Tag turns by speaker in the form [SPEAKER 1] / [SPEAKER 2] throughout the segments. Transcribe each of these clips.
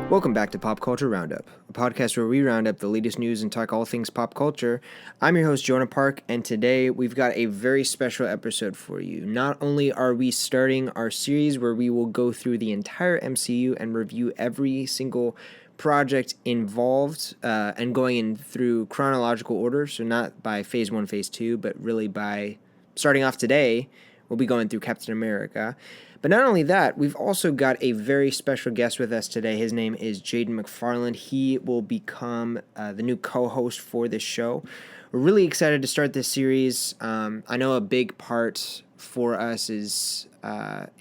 [SPEAKER 1] Welcome back to Pop Culture Roundup, a podcast where we round up the latest news and talk all things pop culture. I'm your host, Jonah Park, and today we've got a very special episode for you. Not only are we starting our series where we will go through the entire MCU and review every single project involved and going in through chronological order, so not by Phase 1, Phase 2, but really by starting off today, we'll be going through Captain America. But not only that, we've also got a very special guest with us today. His name is Jaden Macfarlane. He will become the new co-host for this show. We're really excited to start this series. I know a big part for us is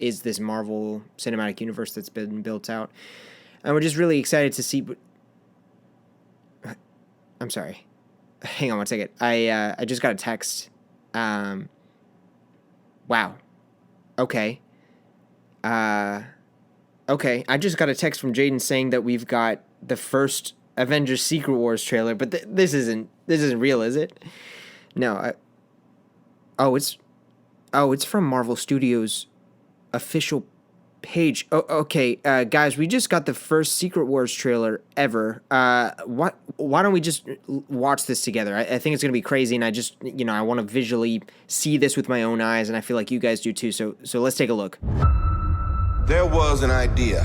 [SPEAKER 1] this Marvel Cinematic Universe that's been built out. And we're just really excited to see... I'm sorry. Hang on one second. I just got a text. Wow. Okay. Okay, I just got a text from Jaden saying that we've got the first Avengers Secret Wars trailer, but this isn't real, is it? No. It's from Marvel Studios' official page. Oh, okay, guys, we just got the first Secret Wars trailer ever. Why don't we just watch this together? I think it's gonna be crazy, and I want to visually see this with my own eyes, and I feel like you guys do too. So let's take a look.
[SPEAKER 2] There was an idea.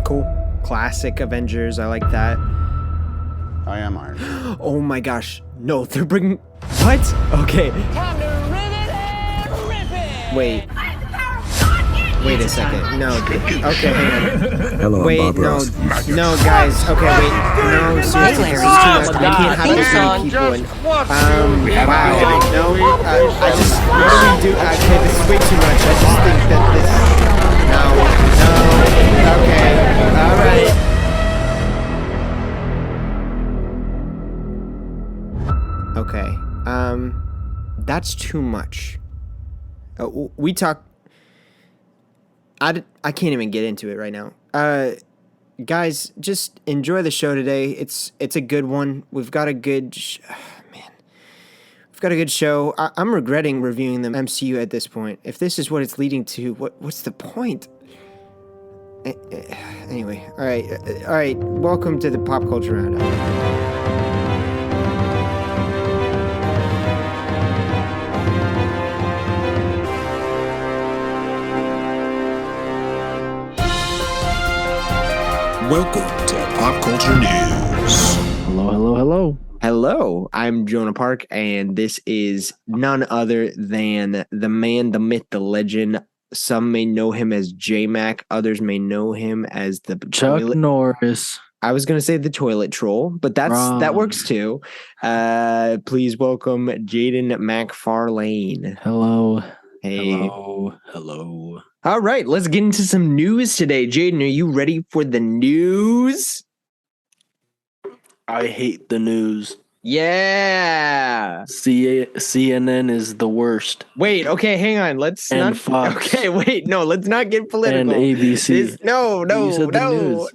[SPEAKER 1] Cool. Classic Avengers. I like that.
[SPEAKER 3] I am Iron Man.
[SPEAKER 1] Oh my gosh. No, they're bringing... What? Okay.
[SPEAKER 4] Time to rivet and rip it!
[SPEAKER 1] Wait. Wait a second. No. Okay, hang on.
[SPEAKER 3] Hello,
[SPEAKER 1] Wait,
[SPEAKER 3] I'm Bob
[SPEAKER 1] no.
[SPEAKER 3] Ross.
[SPEAKER 1] No, guys. Okay, wait. No, seriously. This is too much. I can't have this many people in... Wow. No, I just... What do we do? Okay, this is way too much. I just think that this... No. Okay. All right. Okay. That's too much. We talk... I can't even get into it right now. Guys, just enjoy the show today. It's a good one. We've got a good... We've got a good show. I'm regretting reviewing the MCU at this point. If this is what it's leading to, what's the point? Anyway, all right. Welcome to the Pop Culture Roundup.
[SPEAKER 2] Welcome to Pop Culture News.
[SPEAKER 3] Hello.
[SPEAKER 1] Hello, I'm Jonah Park, and this is none other than the man, the myth, the legend. Some may know him as J-Mac, others may know him as the
[SPEAKER 5] Chuck Norris.
[SPEAKER 1] I was going to say the toilet troll, but that works too. Please welcome Jaden Macfarlane.
[SPEAKER 5] Hello.
[SPEAKER 1] Hey.
[SPEAKER 5] Hello.
[SPEAKER 1] All right, let's get into some news today. Jaden, are you ready for the news?
[SPEAKER 5] I hate the news.
[SPEAKER 1] Yeah.
[SPEAKER 5] CNN is the worst.
[SPEAKER 1] Wait, okay, hang on. Let's
[SPEAKER 5] and
[SPEAKER 1] not.
[SPEAKER 5] Fox.
[SPEAKER 1] Okay, wait, no, let's not get political.
[SPEAKER 5] And ABC.
[SPEAKER 1] No.
[SPEAKER 5] You said the news.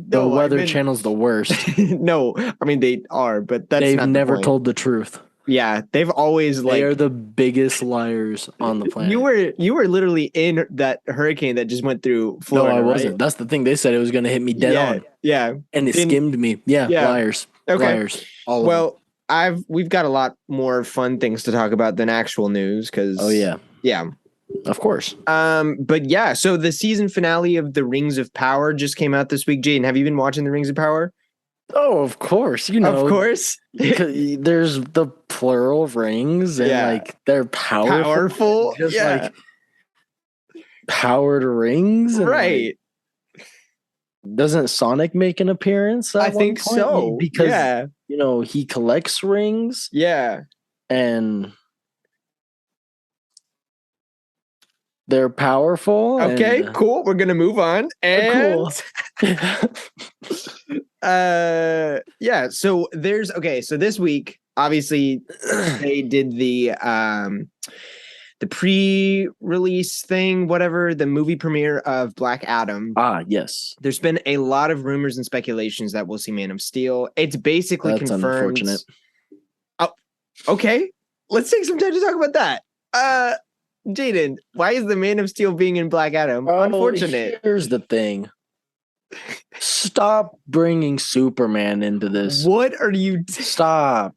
[SPEAKER 5] The Weather Channel's the worst.
[SPEAKER 1] No, I mean they are, but
[SPEAKER 5] They've
[SPEAKER 1] not
[SPEAKER 5] never
[SPEAKER 1] the point.
[SPEAKER 5] told the truth.
[SPEAKER 1] Yeah, they've always
[SPEAKER 5] They are the biggest liars on the planet.
[SPEAKER 1] You were literally in that hurricane that just went through Florida.
[SPEAKER 5] No, I wasn't.
[SPEAKER 1] Right?
[SPEAKER 5] That's the thing. They said it was going to hit me dead on.
[SPEAKER 1] Yeah,
[SPEAKER 5] and it skimmed me. Yeah, liars.
[SPEAKER 1] Okay.
[SPEAKER 5] Liars. All of them.
[SPEAKER 1] We've got a lot more fun things to talk about than actual news because yeah,
[SPEAKER 5] of course.
[SPEAKER 1] But yeah, so the season finale of The Rings of Power just came out this week. Jaden, have you been watching The Rings of Power?
[SPEAKER 5] Oh, of course. You know,
[SPEAKER 1] of course.
[SPEAKER 5] Because there's the plural of rings, and like they're powerful. Just like powered rings, and,
[SPEAKER 1] right?
[SPEAKER 5] Doesn't Sonic make an appearance?
[SPEAKER 1] I think so.
[SPEAKER 5] Because he collects rings.
[SPEAKER 1] Yeah,
[SPEAKER 5] and they're powerful.
[SPEAKER 1] Okay, cool. We're gonna move on. And yeah. So so this week, obviously, they did the pre-release thing, whatever, the movie premiere of Black Adam.
[SPEAKER 5] Ah, yes.
[SPEAKER 1] There's been a lot of rumors and speculations that we'll see Man of Steel. It's basically
[SPEAKER 5] That's
[SPEAKER 1] confirmed.
[SPEAKER 5] Unfortunate.
[SPEAKER 1] Oh, okay. Let's take some time to talk about that. Jaden, why is the Man of Steel being in Black Adam unfortunate?
[SPEAKER 5] Here's the thing. Stop bringing Superman into this.
[SPEAKER 1] What are you?
[SPEAKER 5] Stop.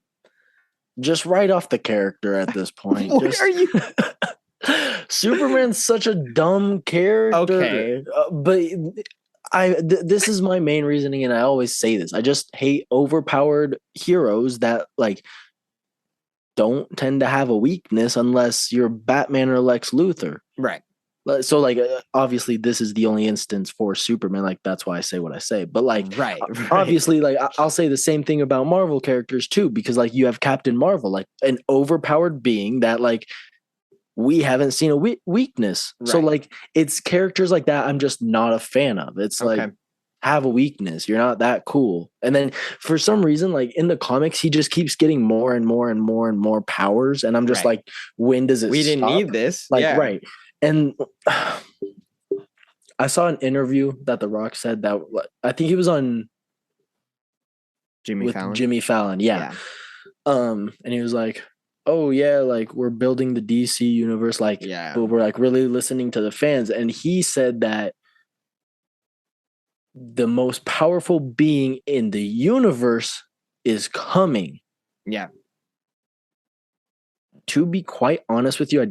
[SPEAKER 5] Just write off the character at this point.
[SPEAKER 1] What are you?
[SPEAKER 5] Superman's such a dumb character.
[SPEAKER 1] Okay.
[SPEAKER 5] But this is my main reasoning, and I always say this. I just hate overpowered heroes that like don't tend to have a weakness unless you're Batman or Lex Luthor.
[SPEAKER 1] Right.
[SPEAKER 5] So like obviously this is the only instance for Superman, like that's why I say what I say, but like
[SPEAKER 1] right.
[SPEAKER 5] obviously like I'll say the same thing about Marvel characters too, because like you have Captain Marvel, like an overpowered being that like we haven't seen a weakness. Right. So like it's characters like that I'm just not a fan of. It's like have a weakness, you're not that cool. And then for some reason like in the comics he just keeps getting more and more and more and more powers, and I'm just like, when does it
[SPEAKER 1] we
[SPEAKER 5] stop?
[SPEAKER 1] Didn't need this,
[SPEAKER 5] like right. And I saw an interview that The Rock said that I think he was on Jimmy Fallon. Yeah. And he was like, oh yeah, like we're building the DC universe, like but we're like really listening to the fans. And he said that the most powerful being in the universe is coming.
[SPEAKER 1] Yeah.
[SPEAKER 5] To be quite honest with you, I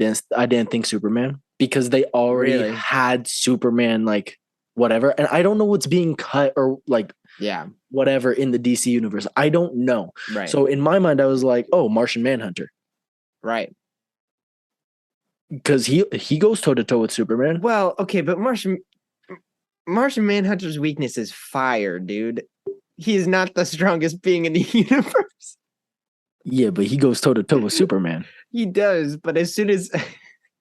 [SPEAKER 5] didn't think Superman, because they already had Superman, like whatever. And I don't know what's being cut or like whatever in the DC universe. I don't know. Right. So in my mind, I was like, oh, Martian Manhunter.
[SPEAKER 1] Right.
[SPEAKER 5] Because he goes toe to toe with Superman.
[SPEAKER 1] Well, okay, but Martian Manhunter's weakness is fire, dude. He is not the strongest being in the universe.
[SPEAKER 5] Yeah, but he goes toe to toe with Superman.
[SPEAKER 1] He does, but as soon as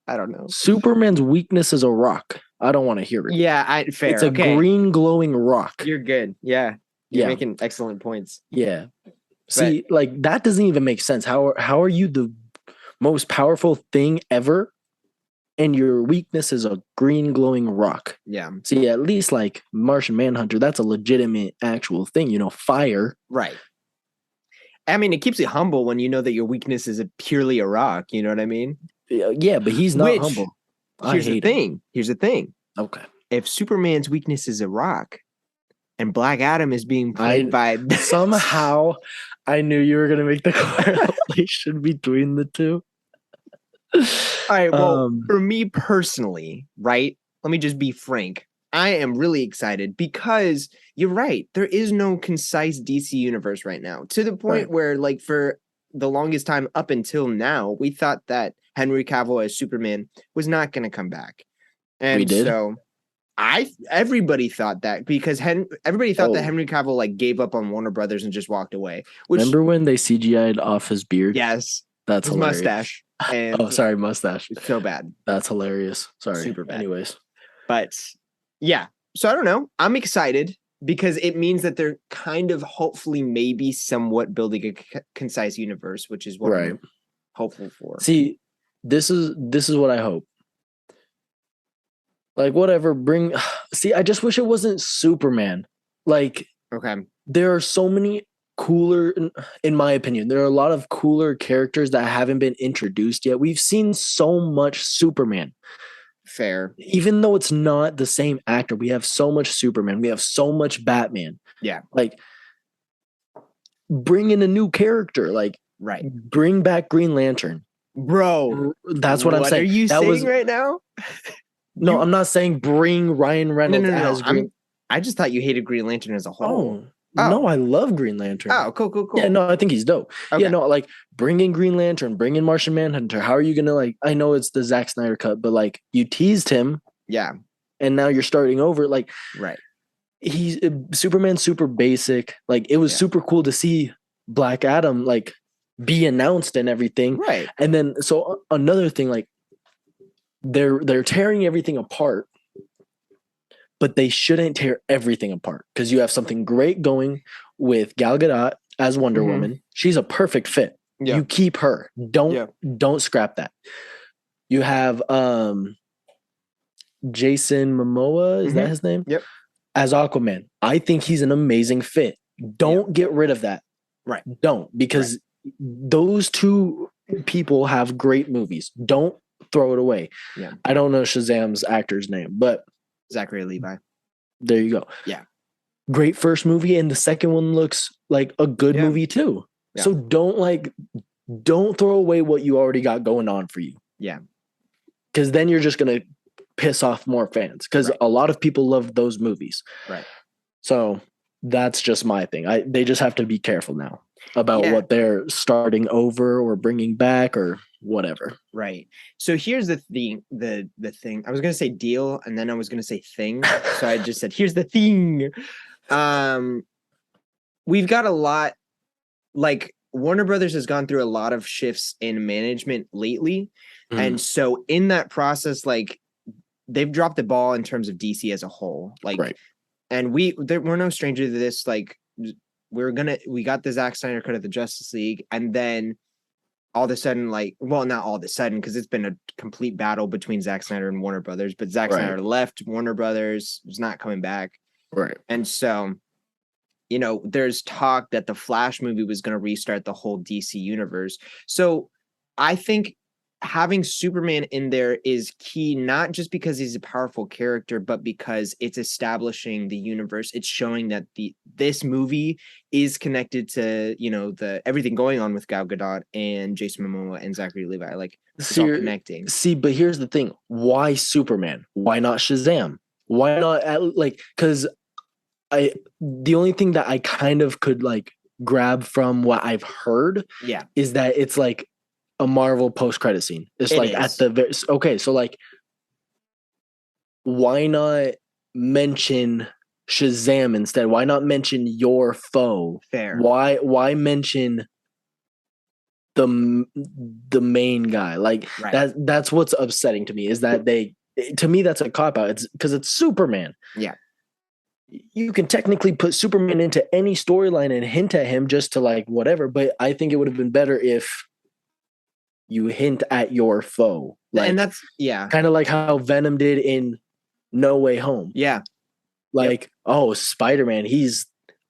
[SPEAKER 1] I don't know.
[SPEAKER 5] Superman's weakness is a rock. I don't want to hear it.
[SPEAKER 1] Yeah, fair.
[SPEAKER 5] It's a green glowing rock.
[SPEAKER 1] You're good. Yeah. You're making excellent points.
[SPEAKER 5] Yeah. See, like that doesn't even make sense. How are you the most powerful thing ever, and your weakness is a green glowing rock?
[SPEAKER 1] Yeah.
[SPEAKER 5] See, at least like Martian Manhunter, that's a legitimate actual thing, you know, fire.
[SPEAKER 1] Right. I mean, it keeps you humble when you know that your weakness is purely a rock. You know what I mean?
[SPEAKER 5] Yeah, but he's not humble.
[SPEAKER 1] Here's the thing. Here's the thing.
[SPEAKER 5] Okay.
[SPEAKER 1] If Superman's weakness is a rock, and Black Adam is being played by
[SPEAKER 5] somehow, I knew you were gonna make the correlation between the two.
[SPEAKER 1] All right. Well, for me personally, right? Let me just be frank. I am really excited because you're right. There is no concise DC universe right now, to the point where, like, for the longest time up until now, we thought that Henry Cavill as Superman was not going to come back. And
[SPEAKER 5] we did.
[SPEAKER 1] So everybody thought that, because everybody thought that Henry Cavill like gave up on Warner Brothers and just walked away.
[SPEAKER 5] Remember when they CGI'd off his beard?
[SPEAKER 1] Yes.
[SPEAKER 5] That's
[SPEAKER 1] his
[SPEAKER 5] hilarious.
[SPEAKER 1] Mustache. And
[SPEAKER 5] sorry, mustache.
[SPEAKER 1] It's so bad.
[SPEAKER 5] That's hilarious. Sorry.
[SPEAKER 1] Super bad.
[SPEAKER 5] Anyways.
[SPEAKER 1] But yeah. So I don't know. I'm excited because it means that they're kind of hopefully maybe somewhat building a concise universe, which is what I'm hopeful for.
[SPEAKER 5] See, this is what I hope. Like whatever, see, I just wish it wasn't Superman. Like, there are so many cooler, in my opinion, there are a lot of cooler characters that haven't been introduced yet. We've seen so much Superman.
[SPEAKER 1] Fair.
[SPEAKER 5] Even though it's not the same actor, we have so much Superman. We have so much Batman.
[SPEAKER 1] Yeah.
[SPEAKER 5] Like, bring in a new character. Like, bring back Green Lantern.
[SPEAKER 1] Bro.
[SPEAKER 5] That's what I'm saying.
[SPEAKER 1] What are you saying right now?
[SPEAKER 5] No, I'm not saying bring Ryan Reynolds as Green.
[SPEAKER 1] I just thought you hated Green Lantern as a whole.
[SPEAKER 5] No, I love Green Lantern.
[SPEAKER 1] Oh, cool.
[SPEAKER 5] Yeah, no, I think he's dope. Okay. Yeah, no, like bring in Green Lantern, bring in Martian Manhunter. How are you gonna like? I know it's the Zack Snyder cut, but like you teased him.
[SPEAKER 1] Yeah.
[SPEAKER 5] And now you're starting over. Like, he's Superman's super basic. Like it was super cool to see Black Adam like be announced and everything.
[SPEAKER 1] Right.
[SPEAKER 5] And then so another thing, like they're tearing everything apart, but they shouldn't tear everything apart, because you have something great going with Gal Gadot as Wonder Woman. She's a perfect fit. You keep her. Don't scrap that. You have Jason Momoa, is that his name?
[SPEAKER 1] Yep.
[SPEAKER 5] As Aquaman. I think he's an amazing fit. Don't get rid of that.
[SPEAKER 1] Right.
[SPEAKER 5] Don't, because those two people have great movies. Don't throw it away.
[SPEAKER 1] Yeah.
[SPEAKER 5] I don't know Shazam's actor's name, but
[SPEAKER 1] Zachary Levi.
[SPEAKER 5] There you go.
[SPEAKER 1] Yeah.
[SPEAKER 5] Great first movie, and the second one looks like a good movie too.
[SPEAKER 1] Yeah.
[SPEAKER 5] So don't throw away what you already got going on for you.
[SPEAKER 1] Yeah.
[SPEAKER 5] Because then you're just gonna piss off more fans. Because a lot of people love those movies.
[SPEAKER 1] Right.
[SPEAKER 5] So that's just my thing. They just have to be careful now about what they're starting over or bringing back or whatever.
[SPEAKER 1] Right. So here's the thing. The thing. I was gonna say deal, and then I was gonna say thing. So I just said, here's the thing. We've got a lot, like Warner Brothers has gone through a lot of shifts in management lately. And so in that process, like they've dropped the ball in terms of DC as a whole. Like, and we're no stranger to this. Like we got the Zack Snyder cut of the Justice League, and then all of a sudden, like, well, not all of a sudden, because it's been a complete battle between Zack Snyder and Warner Brothers, but Zack Snyder left Warner Brothers, was not coming back.
[SPEAKER 5] Right.
[SPEAKER 1] And so, you know, there's talk that the Flash movie was going to restart the whole DC universe. So I think having Superman in there is key, not just because he's a powerful character, but because it's establishing the universe. It's showing that this movie is connected to, you know, everything going on with Gal Gadot and Jason Momoa and Zachary Levi. Like, it's all connecting.
[SPEAKER 5] See, but here's the thing. Why Superman? Why not Shazam? Why not, because the only thing that I kind of could like grab from what I've heard is that it's like a Marvel post-credit scene. It's like at the very, okay, so like why not mention Shazam instead? Why not mention your foe?
[SPEAKER 1] Fair.
[SPEAKER 5] Why mention the main guy? Like that's what's upsetting to me, is that to me that's a cop-out. It's because it's Superman.
[SPEAKER 1] Yeah.
[SPEAKER 5] You can technically put Superman into any storyline and hint at him just to like whatever, but I think it would have been better if you hint at your foe. Like,
[SPEAKER 1] and that's
[SPEAKER 5] kind of like how Venom did in No Way Home.
[SPEAKER 1] Yeah.
[SPEAKER 5] Like, oh, Spider-Man,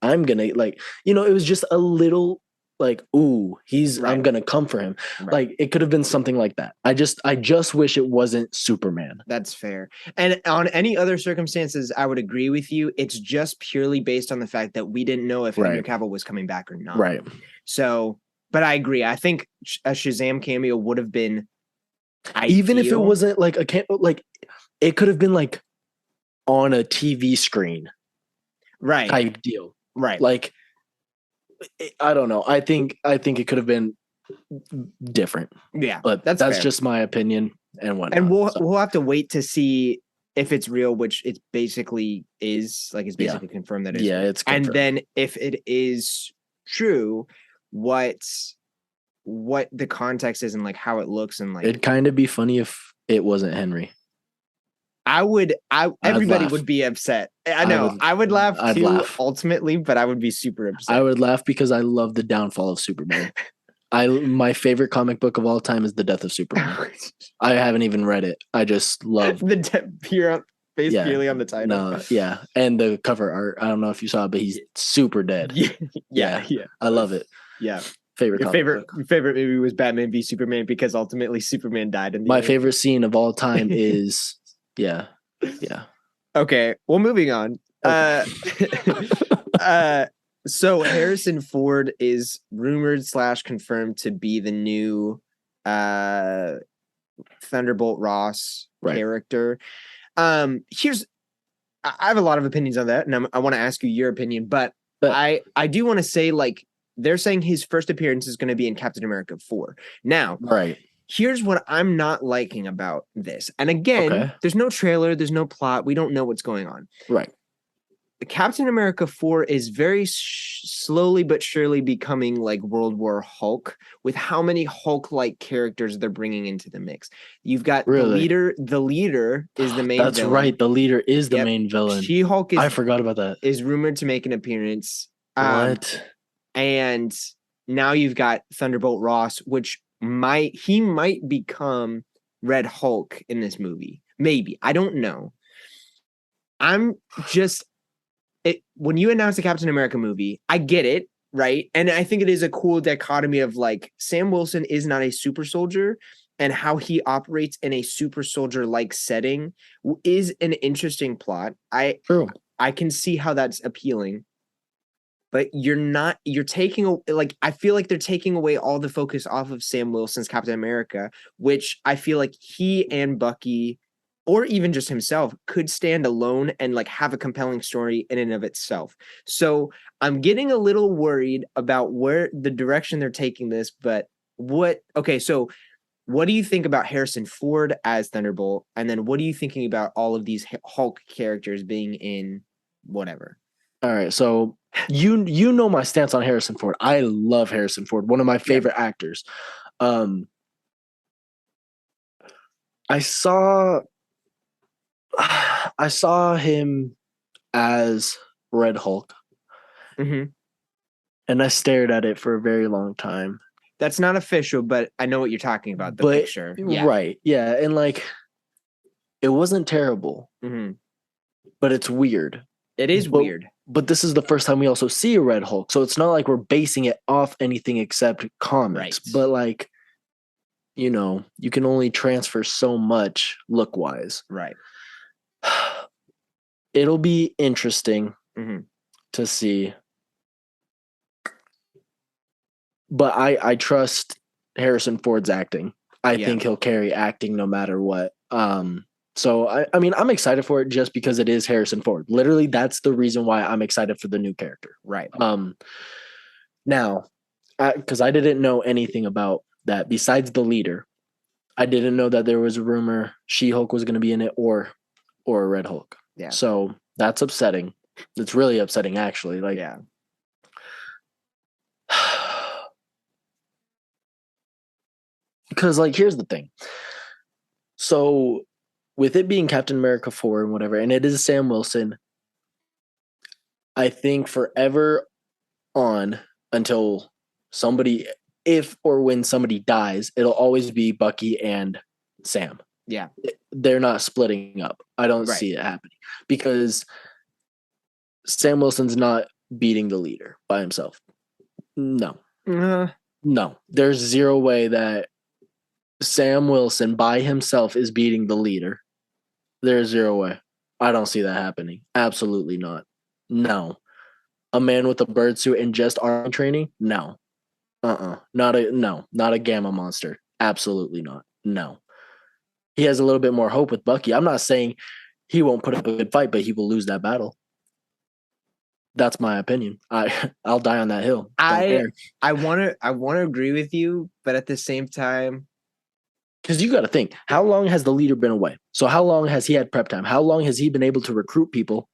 [SPEAKER 5] I'm gonna, like, you know, it was just a little like, ooh, I'm gonna come for him. Like, it could have been something like that. I just wish it wasn't Superman.
[SPEAKER 1] That's fair. And on any other circumstances, I would agree with you. It's just purely based on the fact that we didn't know if Henry Cavill was coming back or not.
[SPEAKER 5] Right.
[SPEAKER 1] So, but I agree. I think a Shazam cameo would have been ideal.
[SPEAKER 5] Even if it wasn't like like it could have been like on a TV screen,
[SPEAKER 1] right?
[SPEAKER 5] Type deal,
[SPEAKER 1] right?
[SPEAKER 5] Like, I don't know. I think it could have been different.
[SPEAKER 1] Yeah,
[SPEAKER 5] but that's just my opinion and whatnot.
[SPEAKER 1] And we'll have to wait to see if it's real, which it basically is. Like, it's basically confirmed that it's real.
[SPEAKER 5] It's confirmed.
[SPEAKER 1] And then if it is true, what the context is and like how it looks, and like
[SPEAKER 5] it'd kind of be funny if it wasn't Henry.
[SPEAKER 1] Everybody would be upset. I know. I would laugh
[SPEAKER 5] I'd
[SPEAKER 1] too
[SPEAKER 5] laugh.
[SPEAKER 1] ultimately, but I would be super upset.
[SPEAKER 5] I would laugh because I love the downfall of Superman. My favorite comic book of all time is The Death of Superman. I haven't even read it. I just love
[SPEAKER 1] based purely on the title.
[SPEAKER 5] No, yeah. And the cover art. I don't know if you saw it, but he's super dead.
[SPEAKER 1] Yeah.
[SPEAKER 5] I love it.
[SPEAKER 1] Yeah.
[SPEAKER 5] Your
[SPEAKER 1] favorite movie was Batman v Superman because ultimately Superman died in the
[SPEAKER 5] My
[SPEAKER 1] end.
[SPEAKER 5] favorite scene of all time is
[SPEAKER 1] Okay, well, moving on. So Harrison Ford is rumored / confirmed to be the new Thunderbolt Ross character. I have a lot of opinions on that, and I want to ask you your opinion, but I do want to say, like, they're saying his first appearance is going to be in Captain America 4. Now, here's what I'm not liking about this. And again, there's no trailer, there's no plot, we don't know what's going on.
[SPEAKER 5] Right.
[SPEAKER 1] Captain America 4 is very slowly but surely becoming like World War Hulk, with how many Hulk-like characters they're bringing into the mix. You've got the leader. The leader is the main villain.
[SPEAKER 5] That's right. The leader is the main villain.
[SPEAKER 1] She-Hulk
[SPEAKER 5] I forgot about that.
[SPEAKER 1] Is rumored to make an appearance.
[SPEAKER 5] What?
[SPEAKER 1] And now you've got Thunderbolt Ross, which might become Red Hulk in this movie. Maybe. I don't know. When you announce a Captain America movie, I get it, right? And I think it is a cool dichotomy of, like, Sam Wilson is not a super soldier, and how he operates in a super soldier-like setting is an interesting plot.
[SPEAKER 5] True.
[SPEAKER 1] I can see how that's appealing. But you're taking, like, I feel like they're taking away all the focus off of Sam Wilson's Captain America, which I feel like he and Bucky, or even just himself, could stand alone and like have a compelling story in and of itself. So I'm getting a little worried about where the direction they're taking this, but so what do you think about Harrison Ford as Thunderbolt? And then what are you thinking about all of these Hulk characters being in whatever?
[SPEAKER 5] All right, so you know my stance on Harrison Ford. I love Harrison Ford, one of my favorite actors. I saw him as Red Hulk,
[SPEAKER 1] Mm-hmm.
[SPEAKER 5] and I stared at it for a very long time.
[SPEAKER 1] That's not official, but I know what you're talking about. The picture,
[SPEAKER 5] right? Yeah, and like it wasn't terrible, but it's weird.
[SPEAKER 1] It is weird.
[SPEAKER 5] But this is the first time we also see a Red Hulk, so it's not like we're basing it off anything except comics. Right. But like, you know, you can only transfer so much look-wise.
[SPEAKER 1] Right.
[SPEAKER 5] It'll be interesting to see. But I trust Harrison Ford's acting. I think he'll carry acting no matter what. So, I mean, I'm excited for it just because it is Harrison Ford. Literally, that's the reason why I'm excited for the new character.
[SPEAKER 1] Right.
[SPEAKER 5] Now, because I didn't know anything about that besides the leader. I didn't know that there was a rumor She-Hulk was going to be in it or a Red Hulk. Yeah. So that's upsetting. It's really upsetting, actually. Like, yeah. Because, like, here's the thing. So, with it being Captain America 4 and whatever, and it is Sam Wilson, I think forever on until somebody, if or when somebody dies, it'll always be Bucky and Sam.
[SPEAKER 1] Yeah.
[SPEAKER 5] They're not splitting up. I don't see it happening because Sam Wilson's not beating the leader by himself. No. No. There's zero way that Sam Wilson by himself is beating the leader. There's zero way. I don't see that happening. Absolutely not. No. A man with a bird suit and just army training? No. Not a gamma monster. Absolutely not. No. He has a little bit more hope with Bucky. I'm not saying he won't put up a good fight, but he will lose that battle. That's my opinion. I'll die on that hill.
[SPEAKER 1] I want to agree with you, but at the same time,
[SPEAKER 5] because you got to think, how long has the leader been away? So how long has he had prep time? How long has he been able to recruit people?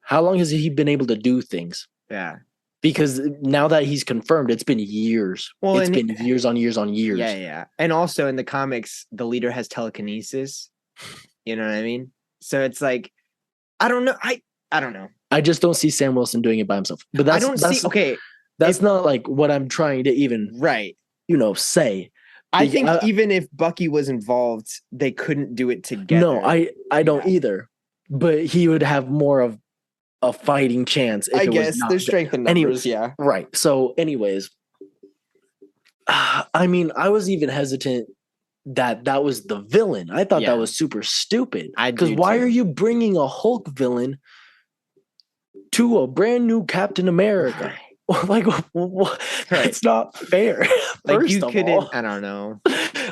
[SPEAKER 5] How long has he been able to do things?
[SPEAKER 1] Yeah.
[SPEAKER 5] Because now that he's confirmed, it's been years. Well, it's been years on years on years.
[SPEAKER 1] Yeah, yeah. And also in the comics, the leader has telekinesis. You know what I mean? So it's like, I don't know. I don't know.
[SPEAKER 5] I just don't see Sam Wilson doing it by himself. But that's not like what I'm trying to even say.
[SPEAKER 1] I think even if Bucky was involved, they couldn't do it together.
[SPEAKER 5] No, I don't either. But he would have more of a fighting chance. If
[SPEAKER 1] I guess there's strength in numbers. Yeah.
[SPEAKER 5] Right. So, anyways, I mean, I was even hesitant that was the villain. I thought that was super stupid. Because why are you bringing a Hulk villain to a brand new Captain America? Like, it's not fair.
[SPEAKER 1] Like, you couldn't. I don't know.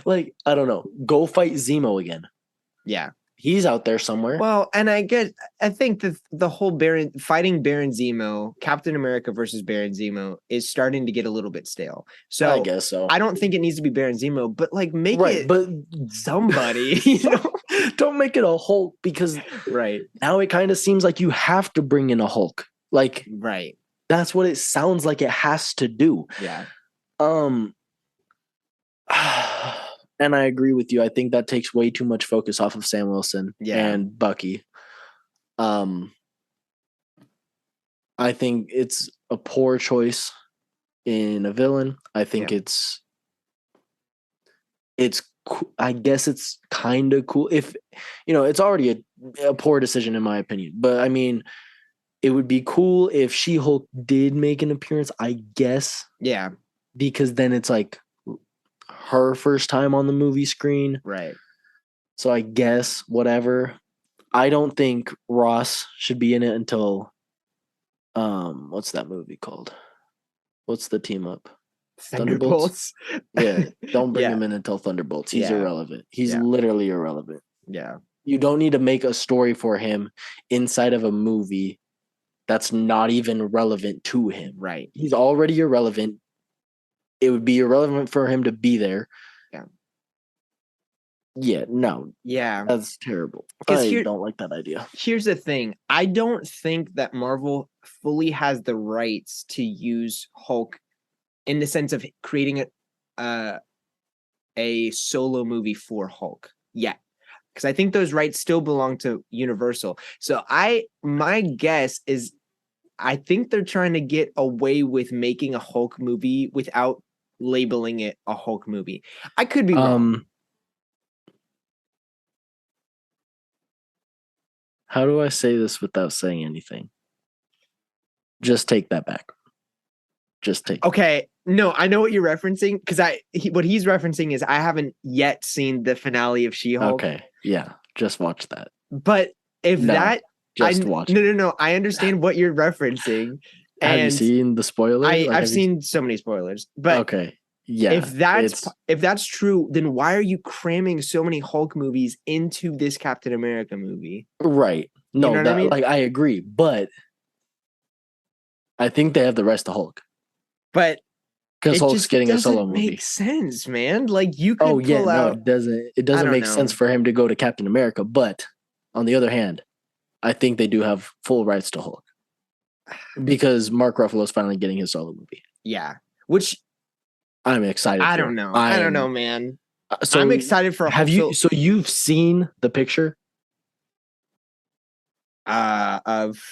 [SPEAKER 5] Like, I don't know. Go fight Zemo again.
[SPEAKER 1] Yeah.
[SPEAKER 5] He's out there somewhere.
[SPEAKER 1] Well, and I think that the whole fighting Baron Zemo, Captain America versus Baron Zemo, is starting to get a little bit stale. So
[SPEAKER 5] I guess so.
[SPEAKER 1] I don't think it needs to be Baron Zemo, but like make it somebody. You know?
[SPEAKER 5] Don't make it a Hulk because now it kind of seems like you have to bring in a Hulk. Like that's what it sounds like it has to do.
[SPEAKER 1] Yeah.
[SPEAKER 5] And I agree with you. I think that takes way too much focus off of Sam Wilson and Bucky. I think it's a poor choice in a villain. I think it's I guess it's kind of cool if it's already a poor decision in my opinion. But I mean, it would be cool if She-Hulk did make an appearance, I guess.
[SPEAKER 1] Yeah.
[SPEAKER 5] Because then it's like her first time on the movie screen.
[SPEAKER 1] Right.
[SPEAKER 5] So I guess whatever. I don't think Ross should be in it until what's that movie called? What's the team up?
[SPEAKER 1] Thunderbolts.
[SPEAKER 5] Yeah, don't bring
[SPEAKER 1] Yeah.
[SPEAKER 5] him in until Thunderbolts. He's
[SPEAKER 1] Yeah.
[SPEAKER 5] irrelevant. He's
[SPEAKER 1] Yeah.
[SPEAKER 5] literally irrelevant.
[SPEAKER 1] Yeah.
[SPEAKER 5] You don't need to make a story for him inside of a movie that's not even relevant to him.
[SPEAKER 1] Right.
[SPEAKER 5] He's already irrelevant. It would be irrelevant for him to be there.
[SPEAKER 1] Yeah.
[SPEAKER 5] Yeah, no.
[SPEAKER 1] Yeah.
[SPEAKER 5] That's terrible.
[SPEAKER 1] 'Cause
[SPEAKER 5] I don't like that idea.
[SPEAKER 1] Here's the thing. I don't think that Marvel fully has the rights to use Hulk in the sense of creating a solo movie for Hulk yet. Because I think those rights still belong to Universal. So my guess is I think they're trying to get away with making a Hulk movie without labeling it a Hulk movie. I could be wrong.
[SPEAKER 5] How do I say this without saying anything? Just take that back. Just take.
[SPEAKER 1] Okay, no, I know what you're referencing because what he's referencing is I haven't yet seen the finale of She-Hulk.
[SPEAKER 5] Okay, yeah, just watch that.
[SPEAKER 1] But if
[SPEAKER 5] watch.
[SPEAKER 1] No, I understand what you're referencing.
[SPEAKER 5] Have you seen the spoilers?
[SPEAKER 1] I've seen so many spoilers. But
[SPEAKER 5] okay, yeah.
[SPEAKER 1] If that's true, then why are you cramming so many Hulk movies into this Captain America movie?
[SPEAKER 5] Right. No,
[SPEAKER 1] you know what I mean?
[SPEAKER 5] Like I agree, but I think they have the rest of Hulk.
[SPEAKER 1] But
[SPEAKER 5] because Hulk's getting a solo movie.
[SPEAKER 1] Makes sense, man. Like you could pull out.
[SPEAKER 5] No, it doesn't. It doesn't make sense for him to go to Captain America. But on the other hand, I think they do have full rights to Hulk because Mark Ruffalo's finally getting his solo movie.
[SPEAKER 1] Yeah, which
[SPEAKER 5] I'm excited.
[SPEAKER 1] I don't know. I don't know, man.
[SPEAKER 5] So
[SPEAKER 1] I'm excited for.
[SPEAKER 5] So you've seen the picture?
[SPEAKER 1] Of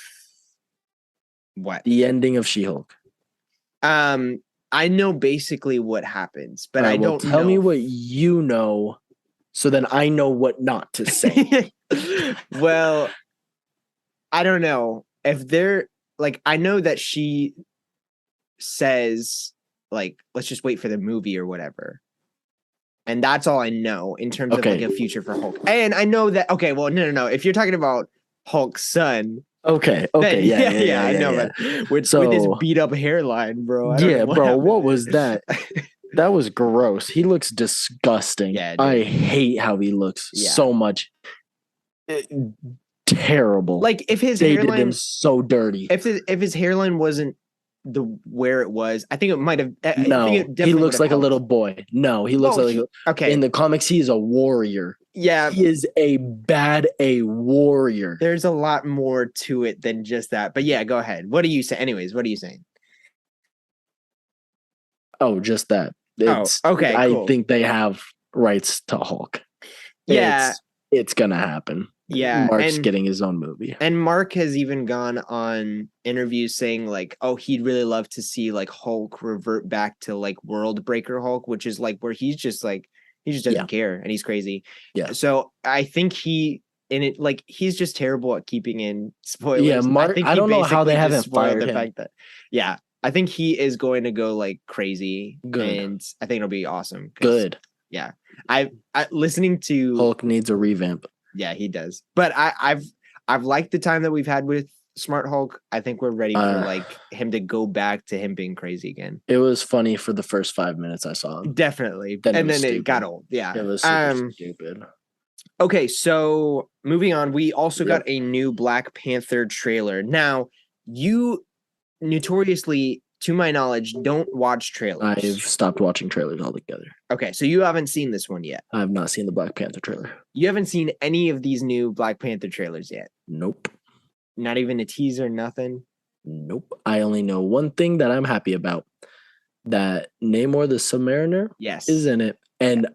[SPEAKER 1] what?
[SPEAKER 5] The ending of She-Hulk.
[SPEAKER 1] I know basically what happens, but I don't know.
[SPEAKER 5] Tell me what you know, so then I know what not to say.
[SPEAKER 1] Well, I don't know if they're like. I know that she says like, "Let's just wait for the movie" or whatever, and that's all I know in terms of like a future for Hulk. And I know that. Okay, well, no. If you're talking about Hulk's son.
[SPEAKER 5] Okay,
[SPEAKER 1] then, yeah, I know, but with his beat up hairline, bro.
[SPEAKER 5] Bro, what was that? That was gross. He looks disgusting.
[SPEAKER 1] Yeah, dude.
[SPEAKER 5] I hate how he looks so much. Terrible.
[SPEAKER 1] Like if his
[SPEAKER 5] they
[SPEAKER 1] hairline
[SPEAKER 5] did him so dirty.
[SPEAKER 1] If his hairline wasn't where it was, I think it might have.
[SPEAKER 5] No, he looks like a little boy. No, he looks in the comics. He is a warrior.
[SPEAKER 1] Yeah,
[SPEAKER 5] he is a warrior.
[SPEAKER 1] There's a lot more to it than just that. But yeah, go ahead. What are you saying? Anyways, what are you saying?
[SPEAKER 5] Oh, just that.
[SPEAKER 1] Okay.
[SPEAKER 5] I think they have rights to Hulk.
[SPEAKER 1] Yeah,
[SPEAKER 5] it's gonna happen.
[SPEAKER 1] Yeah,
[SPEAKER 5] Mark's getting his own movie.
[SPEAKER 1] And Mark has even gone on interviews saying like, oh, he'd really love to see like Hulk revert back to like World Breaker Hulk, which is like where he's just doesn't care and he's crazy.
[SPEAKER 5] Yeah.
[SPEAKER 1] So I think he's just terrible at keeping in spoilers.
[SPEAKER 5] Yeah, Mark. I don't know how they haven't fired him.
[SPEAKER 1] Fact that, I think he is going to go like crazy.
[SPEAKER 5] Good.
[SPEAKER 1] And I think it'll be awesome.
[SPEAKER 5] Good.
[SPEAKER 1] Yeah. I listening to
[SPEAKER 5] Hulk needs a revamp.
[SPEAKER 1] Yeah, he does. But I've liked the time that we've had with Smart Hulk. I think we're ready for like him to go back to him being crazy again.
[SPEAKER 5] It was funny for the first 5 minutes I saw him.
[SPEAKER 1] Definitely.
[SPEAKER 5] Then
[SPEAKER 1] it got old. Yeah.
[SPEAKER 5] It was super stupid.
[SPEAKER 1] Okay, so moving on, we also got a new Black Panther trailer. Now, you notoriously, to my knowledge, don't watch trailers.
[SPEAKER 5] I've stopped watching trailers altogether.
[SPEAKER 1] Okay, so you haven't seen this one yet.
[SPEAKER 5] I have not seen the Black Panther trailer.
[SPEAKER 1] You haven't seen any of these new Black Panther trailers yet?
[SPEAKER 5] Nope.
[SPEAKER 1] Not even a teaser, nothing?
[SPEAKER 5] Nope. I only know one thing that I'm happy about. That Namor the Submariner is in it. And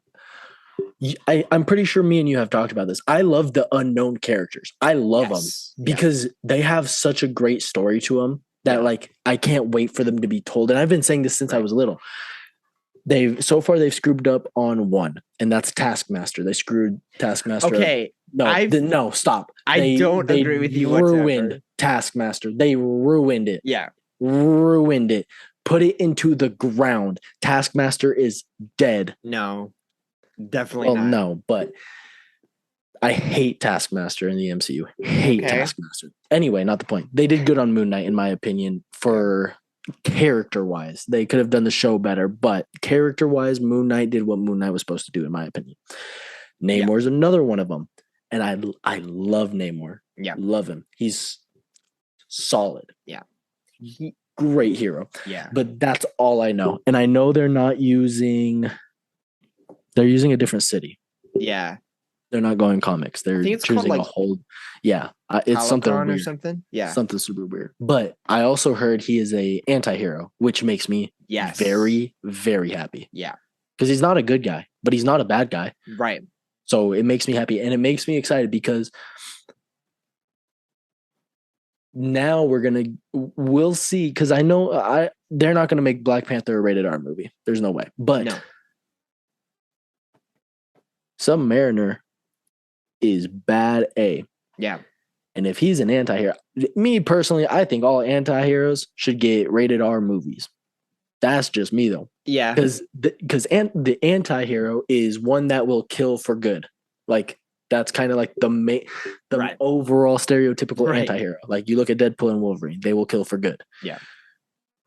[SPEAKER 5] I'm pretty sure me and you have talked about this. I love the unknown characters. I love them because they have such a great story to them. That like I can't wait for them to be told. And I've been saying this since I was little. They've screwed up on one, and that's Taskmaster. They screwed Taskmaster.
[SPEAKER 1] Okay.
[SPEAKER 5] No, stop.
[SPEAKER 1] I don't agree with you whatsoever.
[SPEAKER 5] Ruined Taskmaster. They ruined it.
[SPEAKER 1] Yeah.
[SPEAKER 5] Ruined it. Put it into the ground. Taskmaster is dead.
[SPEAKER 1] No. Definitely not.
[SPEAKER 5] No, but I hate Taskmaster in the MCU. Hate
[SPEAKER 1] Okay.
[SPEAKER 5] Taskmaster. Anyway, not the point. They did good on Moon Knight, in my opinion, for character-wise. They could have done the show better, but character-wise, Moon Knight did what Moon Knight was supposed to do, in my opinion. Namor's another one of them. And I love Namor.
[SPEAKER 1] Yeah.
[SPEAKER 5] Love him. He's solid.
[SPEAKER 1] Yeah.
[SPEAKER 5] Great hero.
[SPEAKER 1] Yeah.
[SPEAKER 5] But that's all I know. And I know they're using a different city.
[SPEAKER 1] Yeah.
[SPEAKER 5] They're not going comics. They're choosing a whole. Yeah, it's something weird.
[SPEAKER 1] Or something. Yeah,
[SPEAKER 5] something super weird. But I also heard he is a anti-hero, which makes me very, very happy.
[SPEAKER 1] Yeah,
[SPEAKER 5] because he's not a good guy, but he's not a bad guy.
[SPEAKER 1] Right.
[SPEAKER 5] So it makes me happy, and it makes me excited because now we'll see. Because I know they're not gonna make Black Panther a rated R movie. There's no way. But Submariner is bad A.
[SPEAKER 1] Yeah.
[SPEAKER 5] And if he's an anti-hero, me personally, I think all anti-heroes should get rated R movies. That's just me though.
[SPEAKER 1] Yeah.
[SPEAKER 5] Because the anti-hero is one that will kill for good. Like that's kind of like the overall stereotypical anti-hero. Like you look at Deadpool and Wolverine, they will kill for good.
[SPEAKER 1] Yeah.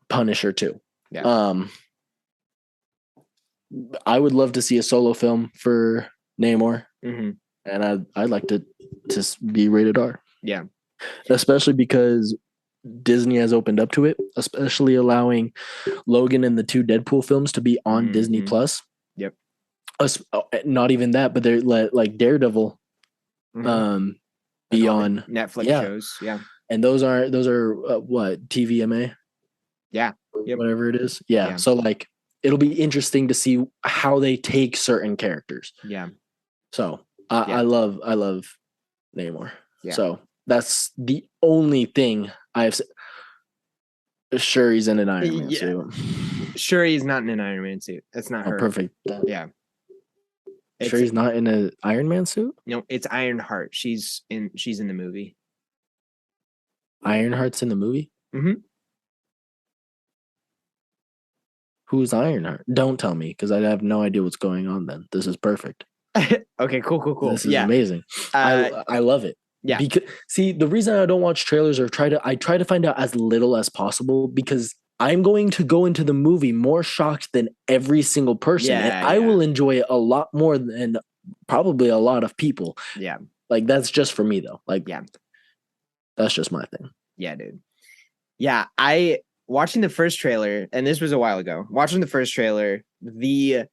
[SPEAKER 5] Punisher too.
[SPEAKER 1] Yeah.
[SPEAKER 5] I would love to see a solo film for Namor.
[SPEAKER 1] Mm-hmm.
[SPEAKER 5] And I'd like to be rated R.
[SPEAKER 1] Yeah.
[SPEAKER 5] Especially because Disney has opened up to it, especially allowing Logan and the 2 Deadpool films to be on Disney Plus.
[SPEAKER 1] Yep.
[SPEAKER 5] Not even that, but they're like Daredevil be on
[SPEAKER 1] Netflix shows. Yeah.
[SPEAKER 5] And those are what, TVMA?
[SPEAKER 1] Yeah. Yep.
[SPEAKER 5] Whatever it is. Yeah. So like it'll be interesting to see how they take certain characters.
[SPEAKER 1] Yeah.
[SPEAKER 5] So I love Namor.
[SPEAKER 1] Yeah.
[SPEAKER 5] So that's the only thing I've said. Sure, he's in an Iron Man suit.
[SPEAKER 1] Sure, he's not in an Iron Man suit. That's not her.
[SPEAKER 5] Perfect.
[SPEAKER 1] Yeah.
[SPEAKER 5] Sure, he's not in an Iron Man suit?
[SPEAKER 1] No, it's Ironheart. She's in the movie.
[SPEAKER 5] Ironheart's in the movie?
[SPEAKER 1] Mm-hmm.
[SPEAKER 5] Who's Ironheart? Don't tell me, because I have no idea what's going on then. This is perfect.
[SPEAKER 1] Okay, cool.
[SPEAKER 5] This is amazing. I love it.
[SPEAKER 1] Yeah.
[SPEAKER 5] Because see, the reason I don't watch trailers or I try to find out as little as possible because I'm going to go into the movie more shocked than every single person. And I will enjoy it a lot more than probably a lot of people.
[SPEAKER 1] Yeah.
[SPEAKER 5] Like that's just for me though. Like that's just my thing.
[SPEAKER 1] Yeah, dude. Yeah, watching the first trailer, and this was a while ago, watching the first trailer, the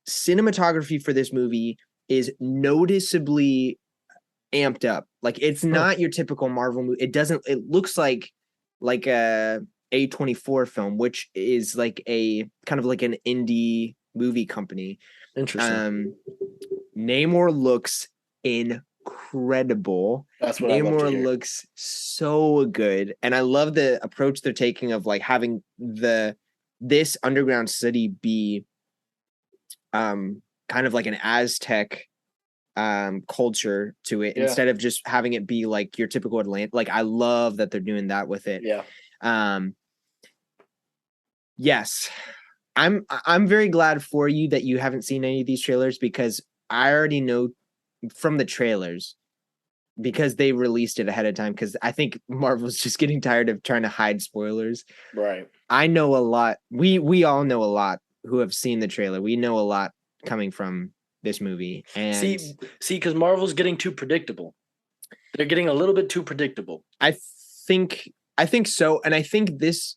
[SPEAKER 1] cinematography for this movie is noticeably amped up. Like it's not your typical Marvel movie. It looks like a A24 film, which is like a kind of like an indie movie company.
[SPEAKER 5] Interesting.
[SPEAKER 1] Namor looks incredible.
[SPEAKER 5] That's what
[SPEAKER 1] Namor looks so good. And I love the approach they're taking of like having this underground city be kind of like an Aztec culture to it instead of just having it be like your typical Atlanta. Like I love that they're doing that with it.
[SPEAKER 5] Yeah.
[SPEAKER 1] Yes. I'm very glad for you that you haven't seen any of these trailers because I already know from the trailers because they released it ahead of time because I think Marvel's just getting tired of trying to hide spoilers.
[SPEAKER 5] Right.
[SPEAKER 1] I know a lot. We all know a lot who have seen the trailer. We know a lot coming from this movie. And
[SPEAKER 5] see, because Marvel's getting too predictable. They're getting a little bit too predictable.
[SPEAKER 1] I think so, and I think this.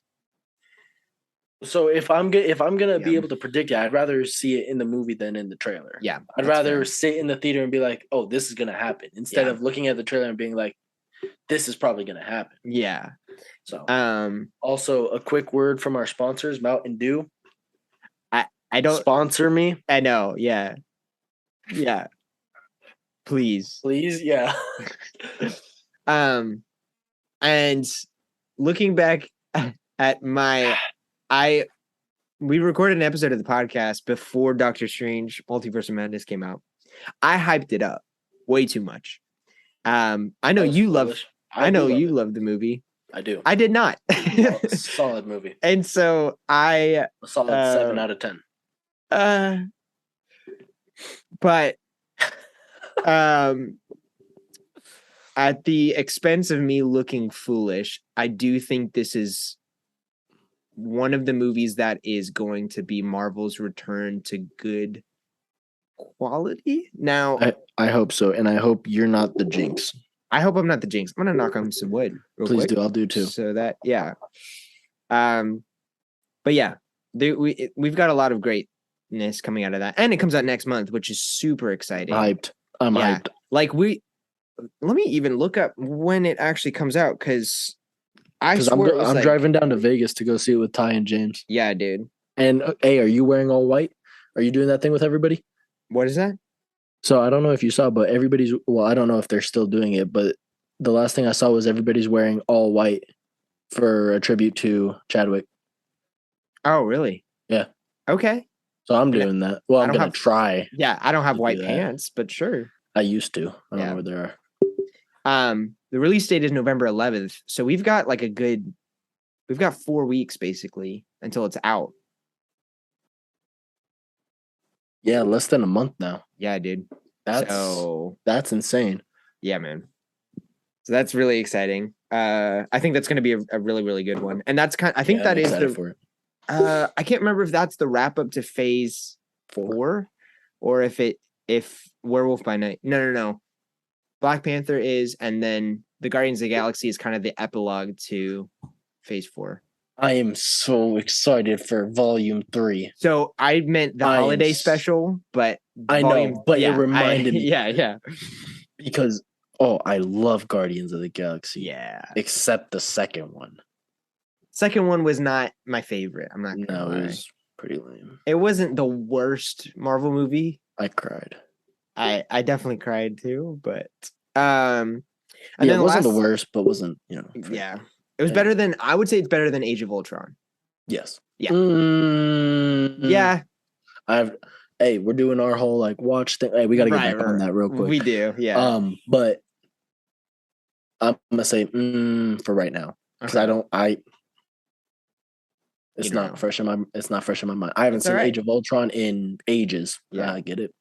[SPEAKER 5] So if I'm gonna be able to predict it, I'd rather see it in the movie than in the trailer.
[SPEAKER 1] Yeah,
[SPEAKER 5] I'd rather sit in the theater and be like, "Oh, this is gonna happen," instead of looking at the trailer and being like, "This is probably gonna happen."
[SPEAKER 1] Yeah.
[SPEAKER 5] So, also a quick word from our sponsors, Mountain Dew.
[SPEAKER 1] I don't
[SPEAKER 5] sponsor me.
[SPEAKER 1] I know. Yeah. Yeah. Please.
[SPEAKER 5] Yeah.
[SPEAKER 1] And looking back at we recorded an episode of the podcast before Doctor Strange Multiverse of Madness came out. I hyped it up way too much. I know you love the movie.
[SPEAKER 5] I do.
[SPEAKER 1] I did not.
[SPEAKER 5] Solid movie.
[SPEAKER 1] And so a
[SPEAKER 5] solid 7 out of 10.
[SPEAKER 1] But at the expense of me looking foolish, I do think this is one of the movies that is going to be Marvel's return to good quality. Now,
[SPEAKER 5] I hope so, and I hope you're not the jinx.
[SPEAKER 1] I hope I'm not the jinx. I'm gonna knock on some wood real
[SPEAKER 5] Please
[SPEAKER 1] quick.
[SPEAKER 5] do. I'll do too.
[SPEAKER 1] So that, yeah. But yeah, we've got a lot of greatness coming out of that, and it comes out next month, which is super exciting.
[SPEAKER 5] Hyped. I'm hyped.
[SPEAKER 1] Like let me even look up when it actually comes out because I'm
[SPEAKER 5] driving down to Vegas to go see it with Ty and James.
[SPEAKER 1] Yeah, dude.
[SPEAKER 5] And hey, are you wearing all white? Are you doing that thing with everybody?
[SPEAKER 1] What is that?
[SPEAKER 5] So I don't know if you saw, but I don't know if they're still doing it, but the last thing I saw was everybody's wearing all white for a tribute to Chadwick.
[SPEAKER 1] Oh, really?
[SPEAKER 5] Yeah.
[SPEAKER 1] Okay.
[SPEAKER 5] So I'm doing that. Well, I'm going to try.
[SPEAKER 1] Yeah, I don't have white pants, but sure.
[SPEAKER 5] I used to. I don't know where they
[SPEAKER 1] are. The release date is November 11th. So we've got 4 weeks basically until it's out.
[SPEAKER 5] Yeah, less than a month now.
[SPEAKER 1] Yeah, dude.
[SPEAKER 5] That's insane.
[SPEAKER 1] Yeah, man. So that's really exciting. I think that's going to be a really, really good one. And that's I think that is
[SPEAKER 5] for it.
[SPEAKER 1] I can't remember if that's the wrap up to phase 4 or if Werewolf by Night. No. Black Panther is, and then the Guardians of the Galaxy is kind of the epilogue to phase 4.
[SPEAKER 5] I am so excited for volume 3.
[SPEAKER 1] So I meant the holiday special, but
[SPEAKER 5] I know, but it reminded me.
[SPEAKER 1] Yeah.
[SPEAKER 5] Because I love Guardians of the Galaxy.
[SPEAKER 1] Yeah.
[SPEAKER 5] Except the second one.
[SPEAKER 1] Second one was not my favorite. I'm not gonna lie.
[SPEAKER 5] It was pretty lame.
[SPEAKER 1] It wasn't the worst Marvel movie.
[SPEAKER 5] I cried.
[SPEAKER 1] I definitely cried too, but
[SPEAKER 5] and then it wasn't the worst, but wasn't,
[SPEAKER 1] yeah. It was better than, I would say it's better than Age of Ultron.
[SPEAKER 5] Yes.
[SPEAKER 1] Yeah.
[SPEAKER 5] Yeah. Hey, we're doing our whole watch thing. Hey, we gotta get back on that real quick.
[SPEAKER 1] We do, yeah.
[SPEAKER 5] But I'm gonna say for right now. Because it's not fresh in my mind. I haven't seen Age of Ultron in ages. Yeah, I get it.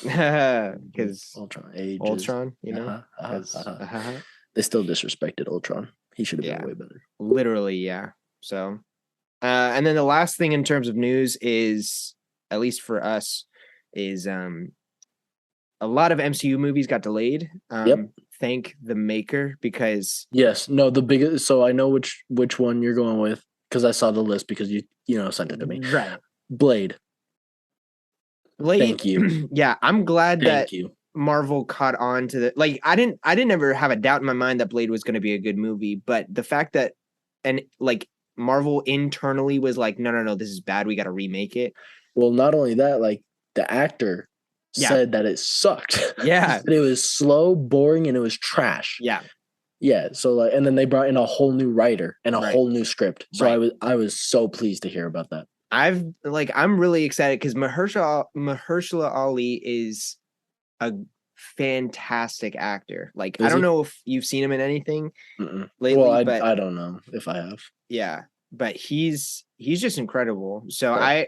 [SPEAKER 1] Because
[SPEAKER 5] Ultron ages.
[SPEAKER 1] Ultron,
[SPEAKER 5] they still disrespected Ultron. He should have been way better.
[SPEAKER 1] Literally, yeah. So, and then the last thing in terms of news is, at least for us, is a lot of MCU movies got delayed. Thank the maker, because
[SPEAKER 5] the biggest. So I know which one you're going with because I saw the list because you sent it to me.
[SPEAKER 1] Right.
[SPEAKER 5] Blade. Thank you.
[SPEAKER 1] Yeah, I'm glad that Marvel caught on to the I didn't ever have a doubt in my mind that Blade was going to be a good movie, but the fact that Marvel internally was like, no, this is bad, we got to remake it.
[SPEAKER 5] Well, not only that, the actor said that it sucked.
[SPEAKER 1] Yeah.
[SPEAKER 5] It was slow, boring, and it was trash.
[SPEAKER 1] Yeah.
[SPEAKER 5] Yeah. So and then they brought in a whole new writer and a whole new script. So I was so pleased to hear about that.
[SPEAKER 1] I'm really excited because Mahershala Ali is a fantastic actor. I don't know if you've seen him in anything lately. Well,
[SPEAKER 5] but I don't know if I have.
[SPEAKER 1] Yeah, but he's just incredible. So I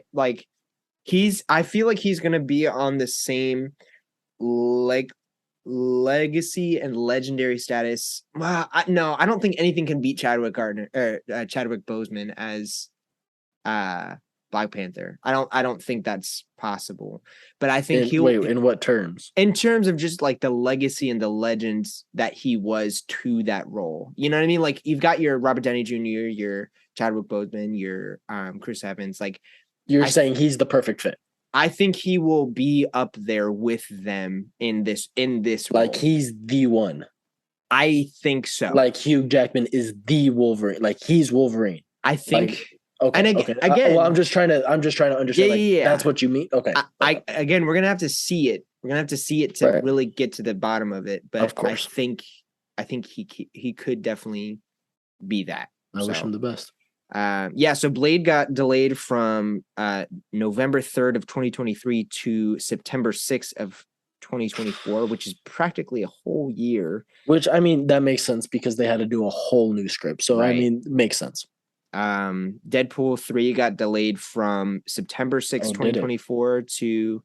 [SPEAKER 1] feel like he's gonna be on the same legacy and legendary status. Well, I don't think anything can beat Chadwick Boseman as Black Panther. I don't think that's possible. But I think
[SPEAKER 5] in what terms?
[SPEAKER 1] In terms of just the legacy and the legends that he was to that role. You know what I mean? You've got your Robert Downey Jr., your Chadwick Boseman, your Chris Evans.
[SPEAKER 5] You're saying he's the perfect fit.
[SPEAKER 1] I think he will be up there with them in this role.
[SPEAKER 5] He's the one.
[SPEAKER 1] I think so.
[SPEAKER 5] Hugh Jackman is the Wolverine. He's Wolverine.
[SPEAKER 1] I think.
[SPEAKER 5] Okay.
[SPEAKER 1] And again,
[SPEAKER 5] I'm just trying to understand.
[SPEAKER 1] Yeah.
[SPEAKER 5] That's what you mean. Okay.
[SPEAKER 1] We're gonna have to see it. We're gonna have to see it to really get to the bottom of it. But I think he could definitely be that.
[SPEAKER 5] I wish him the best.
[SPEAKER 1] So Blade got delayed from November 3rd of 2023 to September 6th of 2024, which is practically a whole year.
[SPEAKER 5] Which, that makes sense because they had to do a whole new script. So, it makes sense.
[SPEAKER 1] Deadpool 3 got delayed from September 6th, 2024 to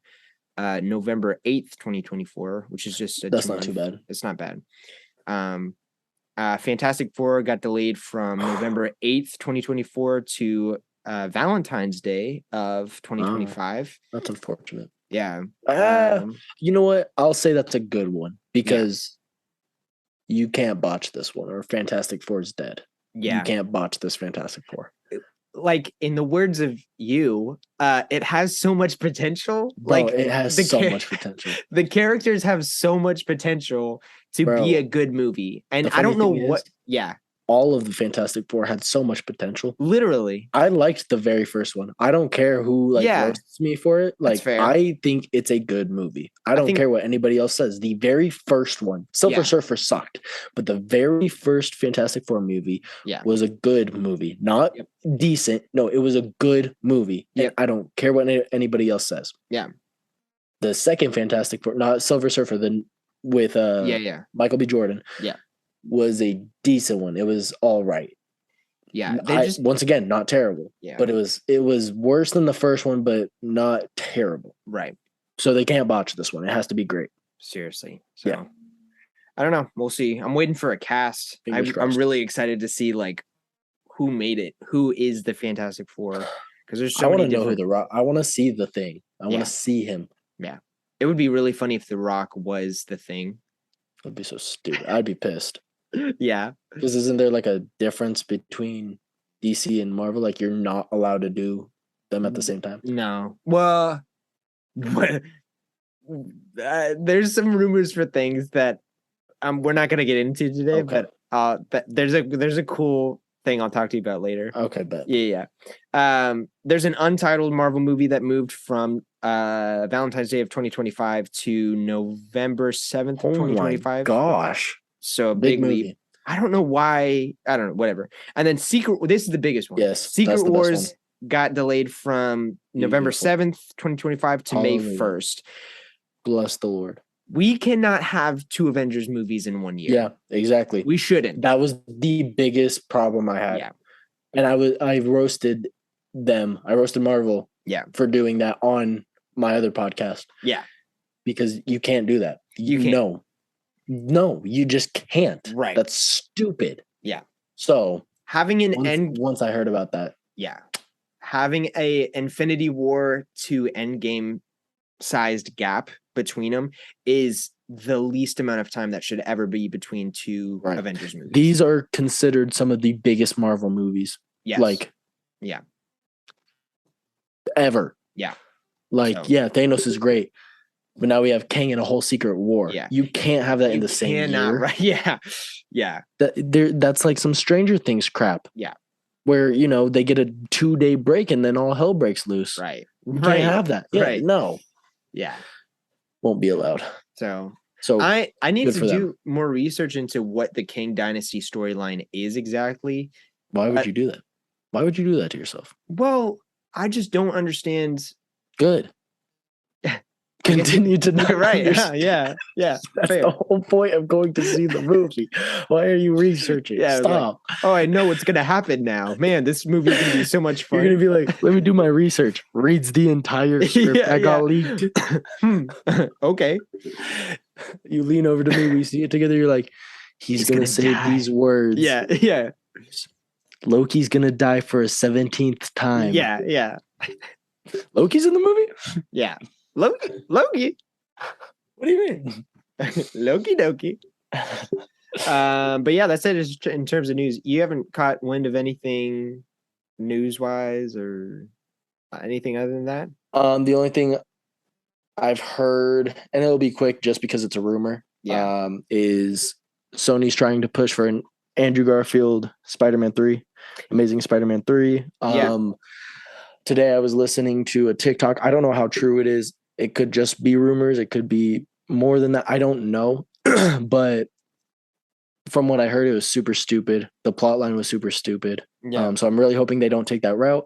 [SPEAKER 1] November 8th, 2024, which is just
[SPEAKER 5] that's not too bad.
[SPEAKER 1] It's not bad. Fantastic Four got delayed from November 8th, 2024 to Valentine's Day of 2025.
[SPEAKER 5] That's unfortunate.
[SPEAKER 1] Yeah.
[SPEAKER 5] You know what? I'll say that's a good one because you can't botch this one, or Fantastic Four is dead.
[SPEAKER 1] Yeah.
[SPEAKER 5] You can't botch this Fantastic Four.
[SPEAKER 1] Like, in the words of you, it has so much potential.
[SPEAKER 5] Bro,
[SPEAKER 1] like,
[SPEAKER 5] it has so much potential.
[SPEAKER 1] The characters have so much potential to be a good movie. And I don't know what.
[SPEAKER 5] All of the Fantastic Four had so much potential.
[SPEAKER 1] Literally.
[SPEAKER 5] I liked the very first one. I don't care who roasts me for it. Like, I think it's a good movie. I don't care what anybody else says. The very first one, Silver Surfer sucked, but the very first Fantastic Four movie was a good movie. Not decent. No, it was a good movie. And I don't care what anybody else says.
[SPEAKER 1] Yeah.
[SPEAKER 5] The second Fantastic Four, not Silver Surfer, with Michael B. Jordan.
[SPEAKER 1] Yeah.
[SPEAKER 5] Was a decent one. It was all right.
[SPEAKER 1] Yeah.
[SPEAKER 5] Once again, not terrible.
[SPEAKER 1] Yeah.
[SPEAKER 5] But it was worse than the first one, but not terrible.
[SPEAKER 1] Right.
[SPEAKER 5] So they can't botch this one. It has to be great.
[SPEAKER 1] Seriously. So I don't know. We'll see. I'm waiting for a cast. I'm really excited to see like who made it. Who is the Fantastic Four? Because there's so many.
[SPEAKER 5] I want to know who The Rock. I want to see the Thing. I want to see him.
[SPEAKER 1] Yeah. It would be really funny if The Rock was the Thing.
[SPEAKER 5] That'd be so stupid. I'd be pissed.
[SPEAKER 1] Yeah.
[SPEAKER 5] Because isn't there like a difference between DC and Marvel? Like you're not allowed to do them at the same time?
[SPEAKER 1] No. Well, there's some rumors for things that we're not going to get into today, but there's a cool thing I'll talk to you about later.
[SPEAKER 5] Okay, bet.
[SPEAKER 1] Yeah. There's an untitled Marvel movie that moved from Valentine's Day of 2025 to November 7th, 2025.
[SPEAKER 5] Oh my gosh.
[SPEAKER 1] So a big leap. Movie. I don't know why. I don't know. Whatever. And then this is the biggest one.
[SPEAKER 5] Yes.
[SPEAKER 1] Secret Wars got delayed from November 7th, 2025 to May 1st.
[SPEAKER 5] Bless the Lord.
[SPEAKER 1] We cannot have 2 Avengers movies in 1 year.
[SPEAKER 5] Yeah, exactly.
[SPEAKER 1] We shouldn't.
[SPEAKER 5] That was the biggest problem I had. Yeah. And I roasted them. I roasted Marvel for doing that on my other podcast.
[SPEAKER 1] Yeah.
[SPEAKER 5] Because you can't do that. You can't. No, you just can't.
[SPEAKER 1] Right.
[SPEAKER 5] That's stupid.
[SPEAKER 1] Yeah.
[SPEAKER 5] So
[SPEAKER 1] having
[SPEAKER 5] once I heard about that.
[SPEAKER 1] Yeah. Having a Infinity War to Endgame sized gap between them is the least amount of time that should ever be between 2 Avengers movies.
[SPEAKER 5] These are considered some of the biggest Marvel movies.
[SPEAKER 1] Yes.
[SPEAKER 5] Ever.
[SPEAKER 1] Yeah.
[SPEAKER 5] Thanos is great. But now we have Kang and a whole Secret War.
[SPEAKER 1] Yeah.
[SPEAKER 5] You can't have that in the same year.
[SPEAKER 1] Right? Yeah. Yeah.
[SPEAKER 5] That's like some Stranger Things crap.
[SPEAKER 1] Yeah.
[SPEAKER 5] Where, they get a 2-day break and then all hell breaks loose.
[SPEAKER 1] Right.
[SPEAKER 5] You can't have that. Yeah,
[SPEAKER 1] right.
[SPEAKER 5] No.
[SPEAKER 1] Yeah.
[SPEAKER 5] Won't be allowed.
[SPEAKER 1] So I need to do more research into what the Kang Dynasty storyline is exactly.
[SPEAKER 5] Why would you do that? Why would you do that to yourself?
[SPEAKER 1] Well, I just don't understand.
[SPEAKER 5] Good. Continue to not
[SPEAKER 1] right. Yeah.
[SPEAKER 5] That's the whole point of going to see the movie. Why are you researching?
[SPEAKER 1] Yeah,
[SPEAKER 5] stop.
[SPEAKER 1] I know what's gonna happen now. Man, this movie is gonna be so much fun.
[SPEAKER 5] You're gonna be like, let me do my research. Reads the entire script that got leaked.
[SPEAKER 1] Okay.
[SPEAKER 5] You lean over to me, we see it together, you're like, he's gonna say these words.
[SPEAKER 1] Yeah.
[SPEAKER 5] Loki's gonna die for a 17th time.
[SPEAKER 1] Yeah.
[SPEAKER 5] Loki's in the movie?
[SPEAKER 1] Yeah. Loki.
[SPEAKER 5] What do you mean?
[SPEAKER 1] Loki dokie. But yeah, that's it in terms of news. You haven't caught wind of anything news-wise or anything other than that?
[SPEAKER 5] The only thing I've heard, and it'll be quick just because it's a rumor, is Sony's trying to push for an Andrew Garfield Spider-Man 3, Amazing Spider-Man 3. Today I was listening to a TikTok. I don't know how true it is. It could just be rumors. It could be more than that. I don't know. But from what I heard, it was super stupid. The plot line was super stupid.
[SPEAKER 1] Yeah.
[SPEAKER 5] So I'm really hoping they don't take that route.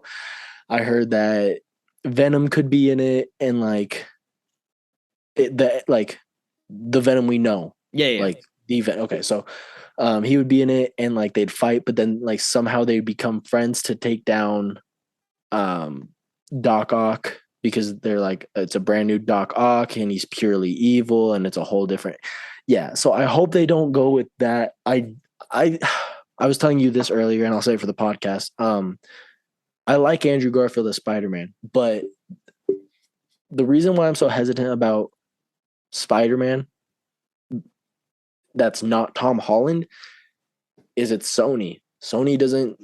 [SPEAKER 5] I heard that Venom could be in it, and the Venom we know.
[SPEAKER 1] Yeah.
[SPEAKER 5] Like the Venom. Okay, so he would be in it, and they'd fight, but then somehow they'd become friends to take down Doc Ock, because they're it's a brand new Doc Ock and he's purely evil and it's a whole different. Yeah, so I hope they don't go with that. I was telling you this earlier, and I'll say it for the podcast. I like Andrew Garfield as Spider-Man, but the reason why I'm so hesitant about Spider-Man that's not Tom Holland is it's Sony. Sony doesn't,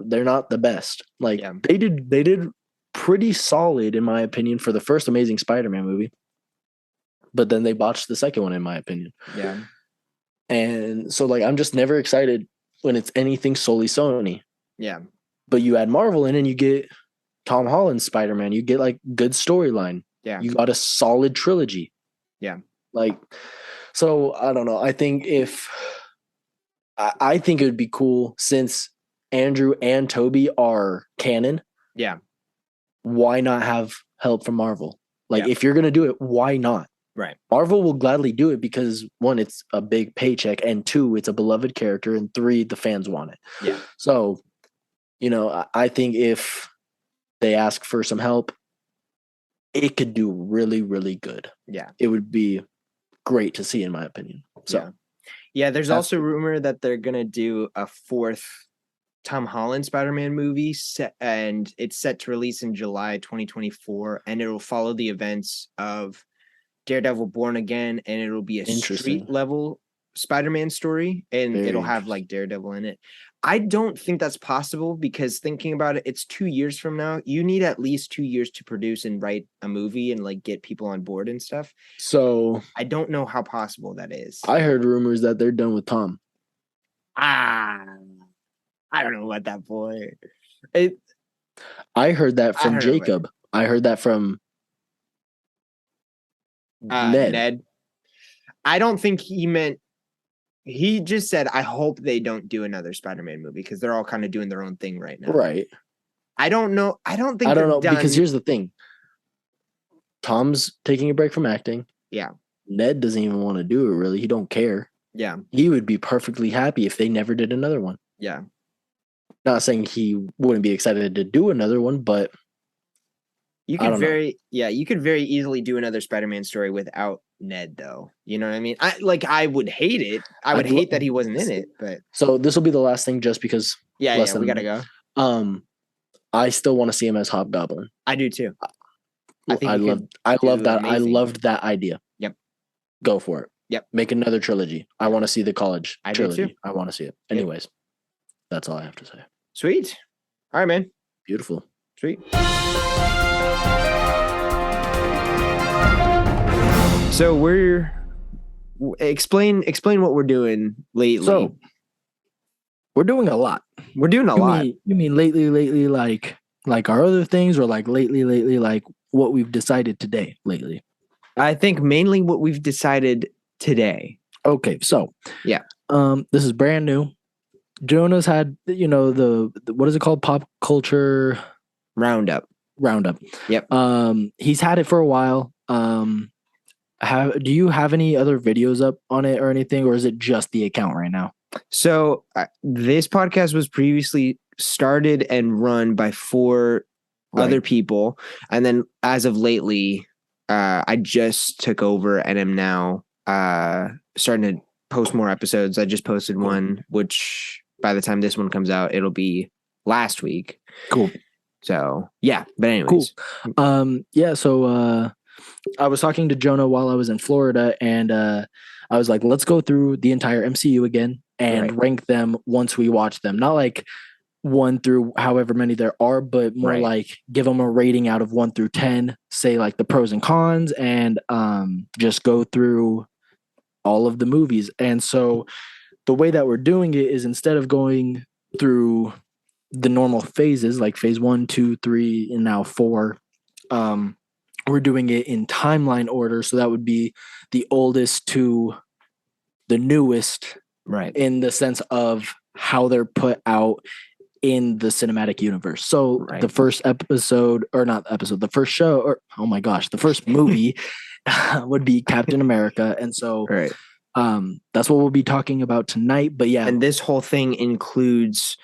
[SPEAKER 5] they're not the best. Like they did pretty solid in my opinion for the first Amazing Spider-Man movie. But then they botched the second one in my opinion.
[SPEAKER 1] Yeah.
[SPEAKER 5] And so like I'm just never excited when it's anything solely Sony.
[SPEAKER 1] Yeah.
[SPEAKER 5] But you add Marvel in and you get Tom Holland's Spider-Man, you get like good storyline.
[SPEAKER 1] Yeah.
[SPEAKER 5] You got a solid trilogy.
[SPEAKER 1] Yeah.
[SPEAKER 5] Like, so I don't know. I think it would be cool since Andrew and Toby are canon.
[SPEAKER 1] Yeah.
[SPEAKER 5] Why not have help from Marvel? Like, if you're going to do it, why not?
[SPEAKER 1] Right.
[SPEAKER 5] Marvel will gladly do it because 1, it's a big paycheck, and 2, it's a beloved character, and 3, the fans want it.
[SPEAKER 1] Yeah.
[SPEAKER 5] So, I think if they ask for some help, it could do really, really good. Yeah. It would be great to see, in my opinion. So,
[SPEAKER 1] yeah, there's also rumor that they're going to do a 4th Tom Holland Spider-Man movie and it's set to release in July 2024, and it will follow the events of Daredevil Born Again, and it'll be a street level Spider-Man story, and it'll have like Daredevil in it. I don't think that's possible because thinking about it, it's 2 years from now. You need at least 2 years to produce and write a movie and like get people on board and stuff.
[SPEAKER 5] So
[SPEAKER 1] I don't know how possible that is.
[SPEAKER 5] I heard rumors that they're done with Tom.
[SPEAKER 1] I don't know about that, boy.
[SPEAKER 5] I heard that from Jacob. I heard that from Ned.
[SPEAKER 1] I don't think he meant. He just said, "I hope they don't do another Spider-Man movie because they're all kind of doing their own thing right now."
[SPEAKER 5] Right.
[SPEAKER 1] I don't know. I don't
[SPEAKER 5] know
[SPEAKER 1] done.
[SPEAKER 5] Because here's the thing. Tom's taking a break from acting.
[SPEAKER 1] Yeah.
[SPEAKER 5] Ned doesn't even want to do it. Really, he don't care.
[SPEAKER 1] Yeah.
[SPEAKER 5] He would be perfectly happy if they never did another one.
[SPEAKER 1] Yeah.
[SPEAKER 5] Not saying he wouldn't be excited to do another one, but
[SPEAKER 1] you could very easily do another Spider-Man story without Ned, though. You know what I mean? I would hate it. I would hate that he wasn't in it, but
[SPEAKER 5] so this will be the last thing just because
[SPEAKER 1] we gotta go.
[SPEAKER 5] I still want to see him as Hobgoblin.
[SPEAKER 1] I do too.
[SPEAKER 5] I loved that. I loved that idea.
[SPEAKER 1] Yep.
[SPEAKER 5] Go for it.
[SPEAKER 1] Yep.
[SPEAKER 5] Make another trilogy. I want to see the college trilogy.
[SPEAKER 1] Do too.
[SPEAKER 5] I want to see it. Anyways, that's all I have to say.
[SPEAKER 1] Sweet. All right, man.
[SPEAKER 5] Beautiful.
[SPEAKER 1] Sweet. So we're explain what we're doing lately.
[SPEAKER 5] So we're doing a lot.
[SPEAKER 1] We're doing a lot.
[SPEAKER 5] You mean lately like our other things, or like lately like what we've decided today lately?
[SPEAKER 1] I think mainly what we've decided today.
[SPEAKER 5] Okay, so
[SPEAKER 1] yeah.
[SPEAKER 5] This is brand new. Jonah's had, the what is it called? Pop culture
[SPEAKER 1] roundup. Yep.
[SPEAKER 5] He's had it for a while. Do you have any other videos up on it or anything, or is it just the account right now?
[SPEAKER 1] So this podcast was previously started and run by 4 other people, and then as of lately, I just took over and am now starting to post more episodes. I just posted one, which by the time this one comes out, it'll be last week.
[SPEAKER 5] Cool.
[SPEAKER 1] So yeah, but anyways,
[SPEAKER 5] cool. So I was talking to Jonah while I was in Florida, and I was like, let's go through the entire MCU again and rank them once we watch them. Not like 1 through however many there are, but more like give them a rating out of 1 through 10, say like the pros and cons, and just go through all of the movies. And so the way that we're doing it is, instead of going through the normal phases, like phase 1, 2, 3, and now 4, we're doing it in timeline order. So that would be the oldest to the newest, in the sense of how they're put out in the cinematic universe. So the first episode, or not episode, the first show, or the first movie would be Captain America. And so that's what we'll be talking about tonight. But yeah.
[SPEAKER 1] And this whole thing includes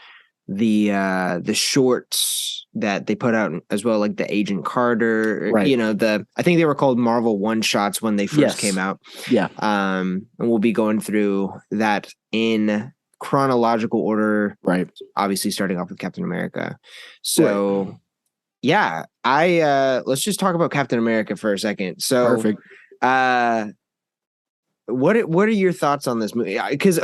[SPEAKER 1] the shorts that they put out as well, like the Agent Carter,
[SPEAKER 5] Right.
[SPEAKER 1] I think they were called Marvel one shots when they first came out.
[SPEAKER 5] Yeah.
[SPEAKER 1] And we'll be going through that in chronological order.
[SPEAKER 5] Right.
[SPEAKER 1] Obviously starting off with Captain America. So yeah, let's just talk about Captain America for a second. So
[SPEAKER 5] Perfect.
[SPEAKER 1] What are your thoughts on this movie? Because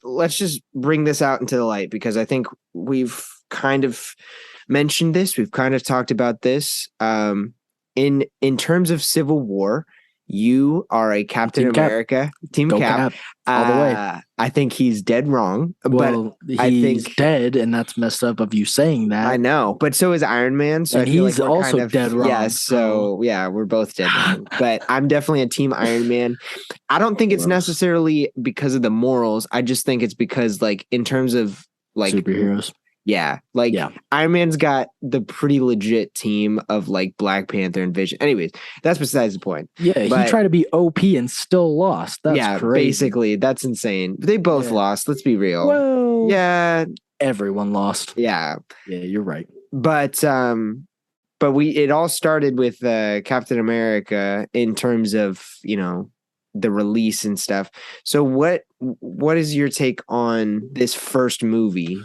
[SPEAKER 1] let's just bring this out into the light, because I think we've kind of mentioned this. We've kind of talked about this. In terms of Civil War, you are a Captain America Team Cap
[SPEAKER 5] all the way.
[SPEAKER 1] I think he's dead wrong.
[SPEAKER 5] Well,
[SPEAKER 1] but
[SPEAKER 5] he's dead, and that's messed up of you saying that.
[SPEAKER 1] I know, but so is Iron Man. So
[SPEAKER 5] and
[SPEAKER 1] I feel
[SPEAKER 5] he's
[SPEAKER 1] like we're
[SPEAKER 5] also
[SPEAKER 1] kind of,
[SPEAKER 5] dead wrong.
[SPEAKER 1] Yeah, so yeah, we're both dead wrong. But I'm definitely a Team Iron Man. I don't think it's necessarily because of the morals. I just think it's because, like, in terms of like
[SPEAKER 5] superheroes.
[SPEAKER 1] Yeah, like Iron Man's got the pretty legit team of like Black Panther and Vision. Anyways, that's besides the point.
[SPEAKER 5] Yeah, he tried to be OP and still lost. That's crazy.
[SPEAKER 1] Basically, that's insane. They both lost. Let's be real.
[SPEAKER 5] Well,
[SPEAKER 1] yeah,
[SPEAKER 5] everyone lost.
[SPEAKER 1] Yeah,
[SPEAKER 5] you're right.
[SPEAKER 1] But it all started with Captain America in terms of the release and stuff. So what is your take on this first movie?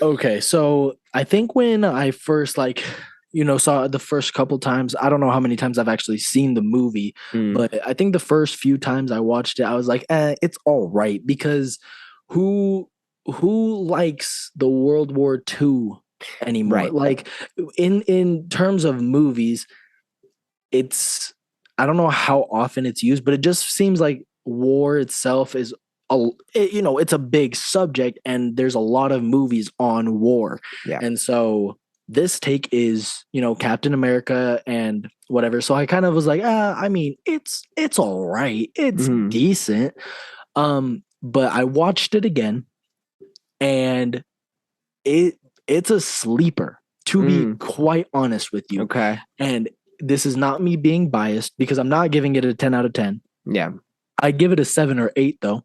[SPEAKER 5] Okay, so I think when I first saw it the first couple times, I don't know how many times I've actually seen the movie, but I think the first few times I watched it, I was like, it's all right, because who likes the World War II anymore?
[SPEAKER 1] Right.
[SPEAKER 5] Like in terms of movies, I don't know how often it's used, but it just seems like war itself is it's a big subject, and there's a lot of movies on war.
[SPEAKER 1] Yeah.
[SPEAKER 5] And so this take is, Captain America and whatever. So I kind of was like, I mean, it's all right. It's decent. But I watched it again, and it's a sleeper, to be quite honest with you.
[SPEAKER 1] Okay.
[SPEAKER 5] And this is not me being biased, because I'm not giving it a 10 out of 10.
[SPEAKER 1] Yeah.
[SPEAKER 5] I give it a 7 or 8 though.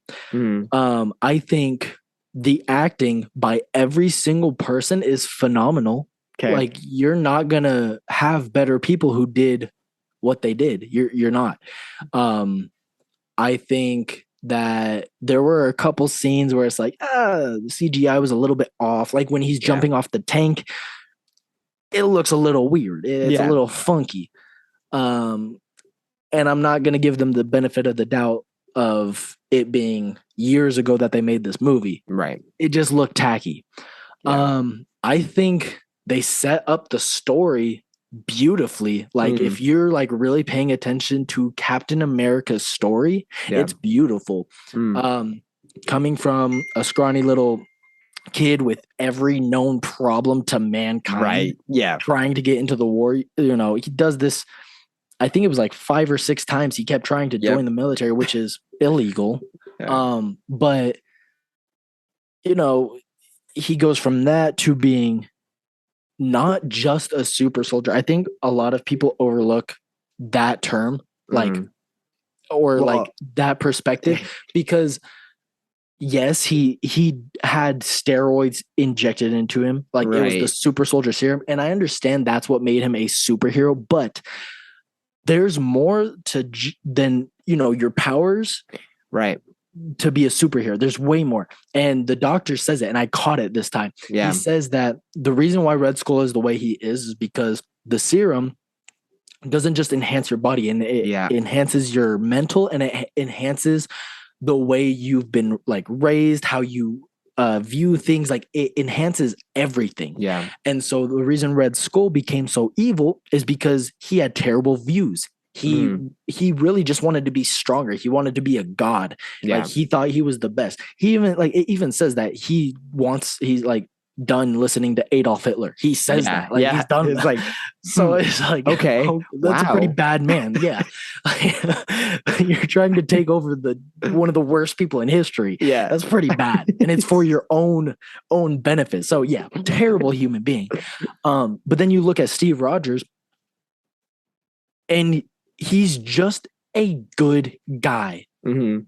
[SPEAKER 5] I think the acting by every single person is phenomenal.
[SPEAKER 1] Okay.
[SPEAKER 5] Like, you're not gonna have better people who did what they did. You're not. I think that there were a couple scenes where it's like, the CGI was a little bit off. Like when he's jumping off the tank, it looks a little weird. It's a little funky. And I'm not going to give them the benefit of the doubt of it being years ago that they made this movie.
[SPEAKER 1] Right.
[SPEAKER 5] It just looked tacky. Yeah. I think they set up the story beautifully. Like if you're like really paying attention to Captain America's story, it's beautiful. Coming from a scrawny little kid with every known problem to mankind,
[SPEAKER 1] right? Yeah,
[SPEAKER 5] trying to get into the war. He does this. I think it was like 5 or 6 times he kept trying to join the military, which is illegal. Yeah. But he goes from that to being not just a super soldier. I think a lot of people overlook that term, like that perspective, because yes, he had steroids injected into him. Like it was the super soldier serum. And I understand that's what made him a superhero, but there's more than your powers, right? To be a superhero, there's way more. And the doctor says it, and I caught it this time. Yeah. He says that the reason why Red Skull is the way he is because the serum doesn't just enhance your body, and it enhances your mental, and it enhances the way you've been like raised, how you view things. Like it enhances everything. Yeah. And so the reason Red Skull became so evil is because he had terrible views. He really just wanted to be stronger. He wanted to be a god. Yeah. Like he thought he was the best. He even it even says that he's like done listening to Adolf Hitler. He says that. Like he's done. It's like so it's like, okay, that's a pretty bad man. Yeah. You're trying to take over one of the worst people in history. Yeah. That's pretty bad. And it's for your own benefit. So yeah, terrible human being. But then you look at Steve Rogers, and he's just a good guy.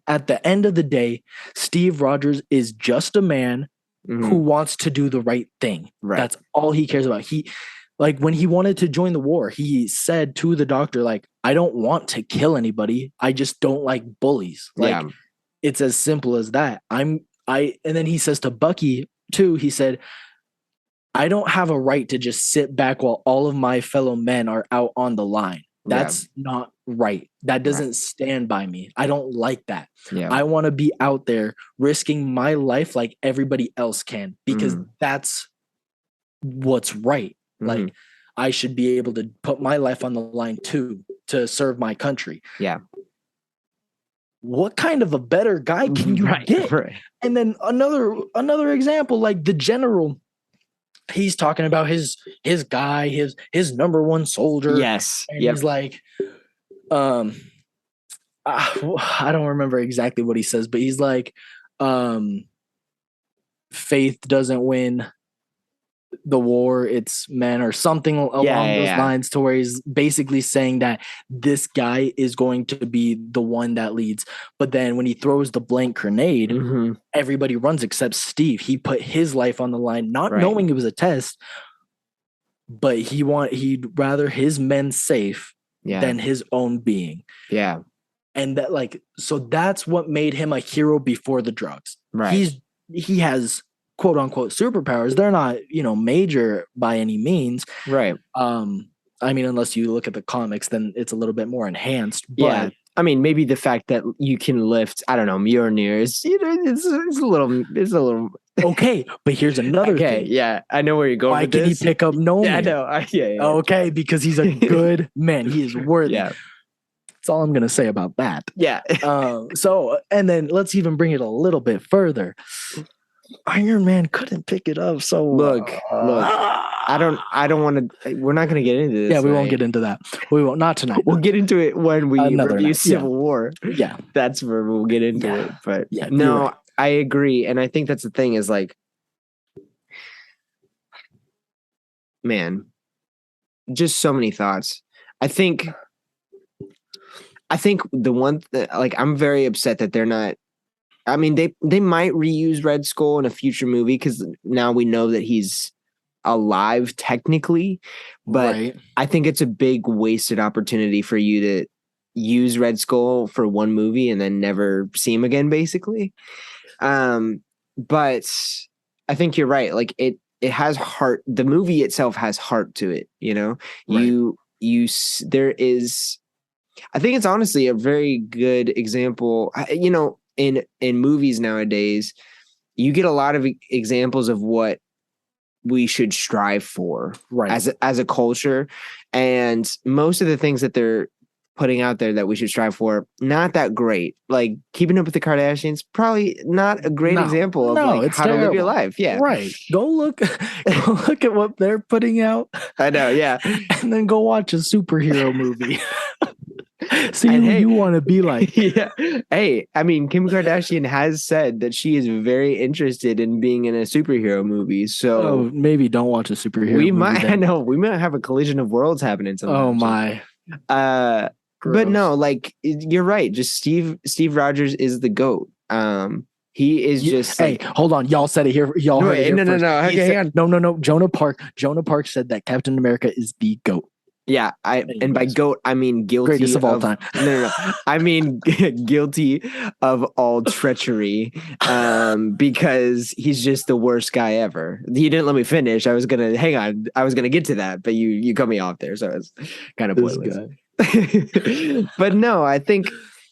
[SPEAKER 5] At the end of the day, Steve Rogers is just a man who wants to do the right thing.
[SPEAKER 1] Right.
[SPEAKER 5] That's all he cares about. He, like, when he wanted to join the war, he said to the doctor, like, I don't want to kill anybody. I just don't like bullies. Like, it's as simple as that. And then he says to Bucky too, he said, I don't have a right to just sit back while all of my fellow men are out on the line. That's not right. That doesn't stand by me. I don't like that.
[SPEAKER 1] Yeah.
[SPEAKER 5] I want to be out there risking my life like everybody else can, because that's what's right. Like, I should be able to put my life on the line too, to serve my country.
[SPEAKER 1] Yeah.
[SPEAKER 5] What kind of a better guy can you get? Right. And then another example, like the general, he's talking about his guy, his number one soldier.
[SPEAKER 1] Yes.
[SPEAKER 5] And he's like, I don't remember exactly what he says, but he's like, faith doesn't win the war, it's men, or something along those lines, to where he's basically saying that this guy is going to be the one that leads. But then when he throws the blank grenade, everybody runs except Steve. He put his life on the line, not knowing it was a test, but he'd rather his men safe than his own being. Yeah. And that, like, so that's what made him a hero before the drugs. Right. He has quote unquote superpowers. They're not, major by any means. Right. I mean, unless you look at the comics, then it's a little bit more enhanced. But
[SPEAKER 1] I mean, maybe the fact that you can lift, I don't know, Mjolnir is, it's a little.
[SPEAKER 5] Okay, but here's another thing.
[SPEAKER 1] Yeah, I know where you're going.
[SPEAKER 5] Why can he pick up Mjolnir?
[SPEAKER 1] Yeah, I know. Yeah.
[SPEAKER 5] Okay, because he's a good man. He is worthy. Yeah. That's all I'm gonna say about that. Yeah. So, and then let's even bring it a little bit further. Iron Man couldn't pick it up. So
[SPEAKER 1] look. I don't want to. We're not going to get into this.
[SPEAKER 5] Yeah, we won't get into that. We won't. Not tonight.
[SPEAKER 1] We'll get into it when we review Civil War.
[SPEAKER 5] Yeah,
[SPEAKER 1] that's where we'll get into it. But no, right. I agree, and I think that's the thing. Is like, man, just so many thoughts. I think the one that, like, I'm very upset that they're not. I mean, they might reuse Red Skull in a future movie because now we know that he's alive technically, but I think it's a big wasted opportunity for you to use Red Skull for one movie and then never see him again, basically. But I think you're right. Like it has heart. The movie itself has heart to it. There is. I think it's honestly a very good example. In movies nowadays, you get a lot of examples of what we should strive for as a culture, and most of the things that they're putting out there that we should strive for, not that great. Like Keeping Up with the Kardashians, probably not a great example of how to live your life. Yeah, right.
[SPEAKER 5] Go look at what they're putting out.
[SPEAKER 1] I know. Yeah,
[SPEAKER 5] and then go watch a superhero movie. See who you want to be like.
[SPEAKER 1] Yeah. Hey, I mean, Kim Kardashian has said that she is very interested in being in a superhero movie. So
[SPEAKER 5] maybe don't watch a superhero movie.
[SPEAKER 1] We might have a collision of worlds happening sometime.
[SPEAKER 5] Oh my.
[SPEAKER 1] But no, like you're right. Just Steve Rogers is the GOAT. He is just
[SPEAKER 5] like, hey, hold on. Y'all said it here. Y'all heard it here first.
[SPEAKER 1] No. Okay, hang on.
[SPEAKER 5] No. Jonah Park said that Captain America is the GOAT.
[SPEAKER 1] Yeah, and by GOAT I mean guilty
[SPEAKER 5] greatest of all time.
[SPEAKER 1] No. I mean guilty of all treachery, because he's just the worst guy ever. You didn't let me finish. I was gonna get to that, but you cut me off there, so it's kind of pointless. But no, I think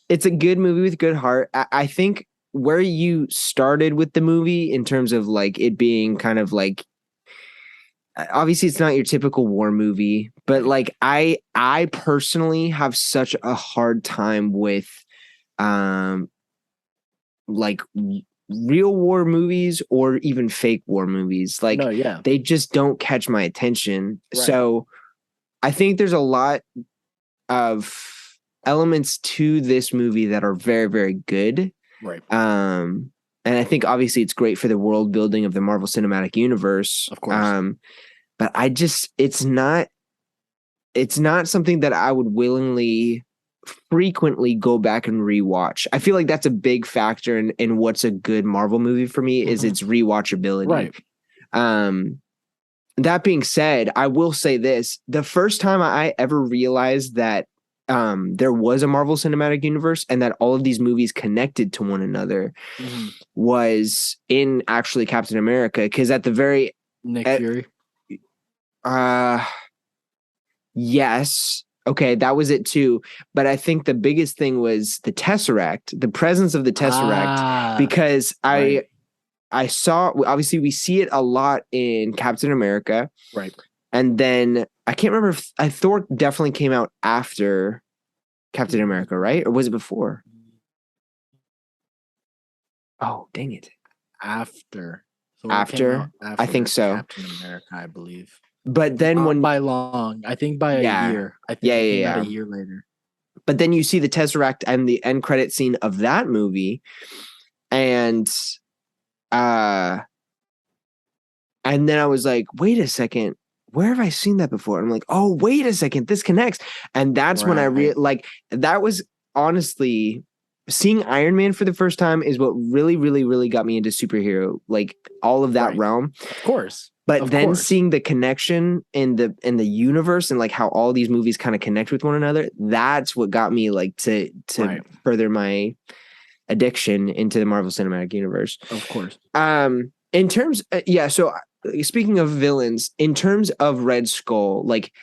[SPEAKER 1] it's a good movie with good heart. I think where you started with the movie in terms of like it being kind of like, obviously it's not your typical war movie, but like I personally have such a hard time with like real war movies or even fake war movies. Like they just don't catch my attention. Right. So I think there's a lot of elements to this movie that are very, very good. Right. And I think obviously it's great for the world building of the Marvel Cinematic Universe. Of course. But it's not something that I would willingly frequently go back and rewatch. I feel like that's a big factor in what's a good Marvel movie for me is its rewatchability.
[SPEAKER 5] Right.
[SPEAKER 1] That being said, I will say this. The first time I ever realized that there was a Marvel Cinematic Universe and that all of these movies connected to one another was in actually Captain America. Because at the very
[SPEAKER 5] Nick Fury.
[SPEAKER 1] Yes. Okay, that was it too. But I think the biggest thing was the Tesseract, the presence of the Tesseract, because I saw, obviously we see it a lot in Captain America.
[SPEAKER 5] Right.
[SPEAKER 1] And then I can't remember if Thor definitely came out after Captain America, right? Or was it before? Oh, dang it.
[SPEAKER 5] After.
[SPEAKER 1] After? I think so.
[SPEAKER 5] Captain America, I believe.
[SPEAKER 1] But then
[SPEAKER 5] Not by long, I think by a year. I think it came out a year later.
[SPEAKER 1] But then you see the Tesseract and the end credit scene of that movie, and then I was like, wait a second, where have I seen that before? And I'm like, oh, wait a second, this connects. And that's when I that was honestly seeing Iron Man for the first time is what really, really, really got me into superhero, like all of that realm.
[SPEAKER 5] Of course.
[SPEAKER 1] But then seeing the connection in the universe and like how all these movies kind of connect with one another, that's what got me like to further my addiction into the Marvel Cinematic Universe.
[SPEAKER 5] Of course.
[SPEAKER 1] In terms, so speaking of villains, in terms of Red Skull, like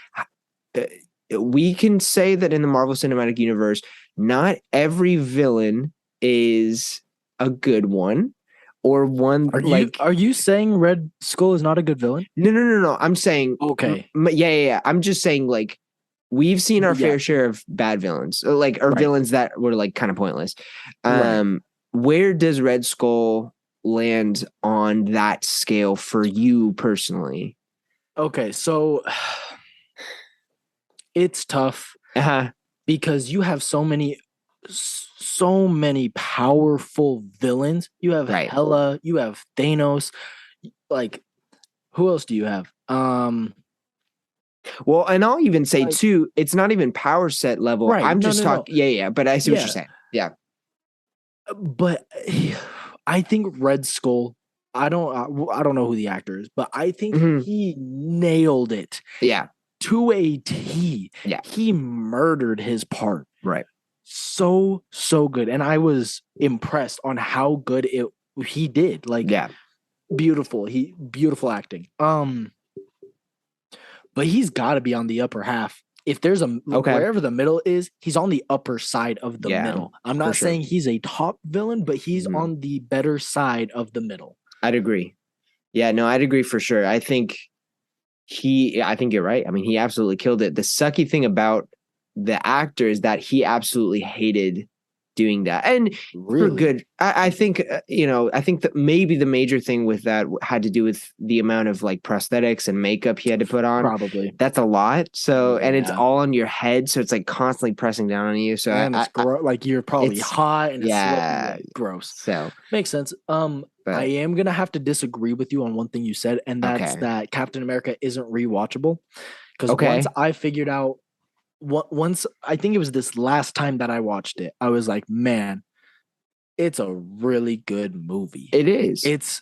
[SPEAKER 1] we can say that in the Marvel Cinematic Universe, not every villain is a good one. Or one
[SPEAKER 5] are you saying Red Skull is not a good villain?
[SPEAKER 1] No. I'm saying
[SPEAKER 5] okay.
[SPEAKER 1] Yeah. I'm just saying like we've seen our fair share of bad villains, like or villains that were like kind of pointless. Where does Red Skull land on that scale for you personally?
[SPEAKER 5] Okay, so it's tough because you have so many powerful villains. You have Hela, you have Thanos. Like, who else do you have?
[SPEAKER 1] Well, and I'll even say too, it's not even power set level.
[SPEAKER 5] Right.
[SPEAKER 1] I'm just talking. Yeah. But I see what you're saying. Yeah.
[SPEAKER 5] But I think Red Skull. I don't know who the actor is, but I think he nailed it.
[SPEAKER 1] Yeah.
[SPEAKER 5] To a T.
[SPEAKER 1] Yeah.
[SPEAKER 5] He murdered his part.
[SPEAKER 1] Right.
[SPEAKER 5] So good, and I was impressed on how good he did. Like, beautiful acting. But he's got to be on the upper half. If there's wherever the middle is, he's on the upper side of the middle. I'm not saying he's a top villain, but he's on the better side of the middle.
[SPEAKER 1] I'd agree. Yeah, no, I'd agree for sure. I think you're right. I mean, he absolutely killed it. The sucky thing about the actor is that he absolutely hated doing that, and for good. I think I think that maybe the major thing with that had to do with the amount of like prosthetics and makeup he had to put on.
[SPEAKER 5] Probably
[SPEAKER 1] that's a lot. So and it's all on your head, so it's like constantly pressing down on you. So
[SPEAKER 5] like you're probably hot and
[SPEAKER 1] it's
[SPEAKER 5] gross.
[SPEAKER 1] So
[SPEAKER 5] makes sense. I am gonna have to disagree with you on one thing you said, and that's that Captain America isn't rewatchable. Because once I figured out. Once I think it was this last time that I watched it, I was like, man, it's a really good movie.
[SPEAKER 1] It is.
[SPEAKER 5] It's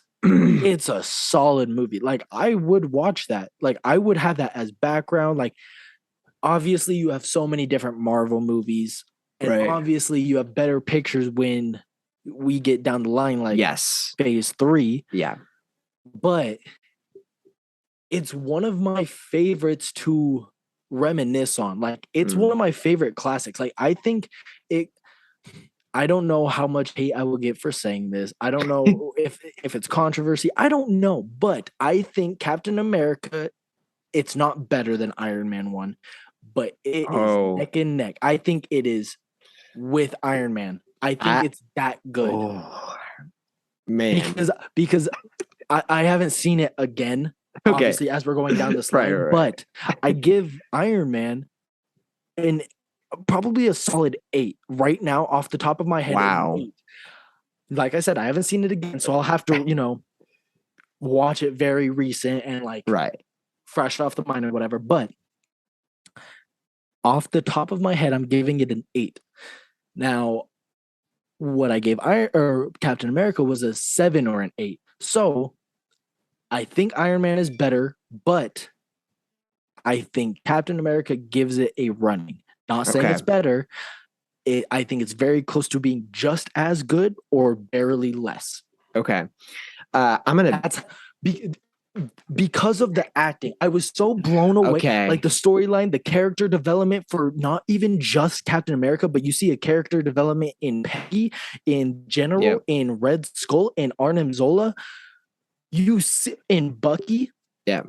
[SPEAKER 5] a solid movie. Like, I would watch that. Like, I would have that as background. Like, obviously you have so many different Marvel movies, and obviously you have better pictures when we get down the line, like phase 3.
[SPEAKER 1] Yeah.
[SPEAKER 5] But it's one of my favorites to reminisce on. Like, it's one of my favorite classics. Like, I think I don't know how much hate I will get for saying this. I don't know if it's controversy. I don't know, but I think Captain America, it's not better than Iron Man 1, but it is neck and neck. I think it is with Iron Man. I think it's that good.
[SPEAKER 1] Oh, man.
[SPEAKER 5] Because I haven't seen it again. Obviously, as we're going down this line, but I give Iron Man probably a solid 8 right now off the top of my head.
[SPEAKER 1] Wow.
[SPEAKER 5] Like I said, I haven't seen it again, so I'll have to, watch it very recent and fresh off the mind or whatever. But off the top of my head, I'm giving it an 8. Now, what I gave Captain America was a 7 or an 8. So I think Iron Man is better, but I think Captain America gives it a running. Not saying it's better. I think it's very close to being just as good or barely less.
[SPEAKER 1] Okay. I'm going to...
[SPEAKER 5] That's because of the acting. I was so blown away.
[SPEAKER 1] Okay.
[SPEAKER 5] Like the storyline, the character development for not even just Captain America, but you see a character development in Peggy, in General, in Red Skull, in Arnim Zola. You see in Bucky.
[SPEAKER 1] Yeah.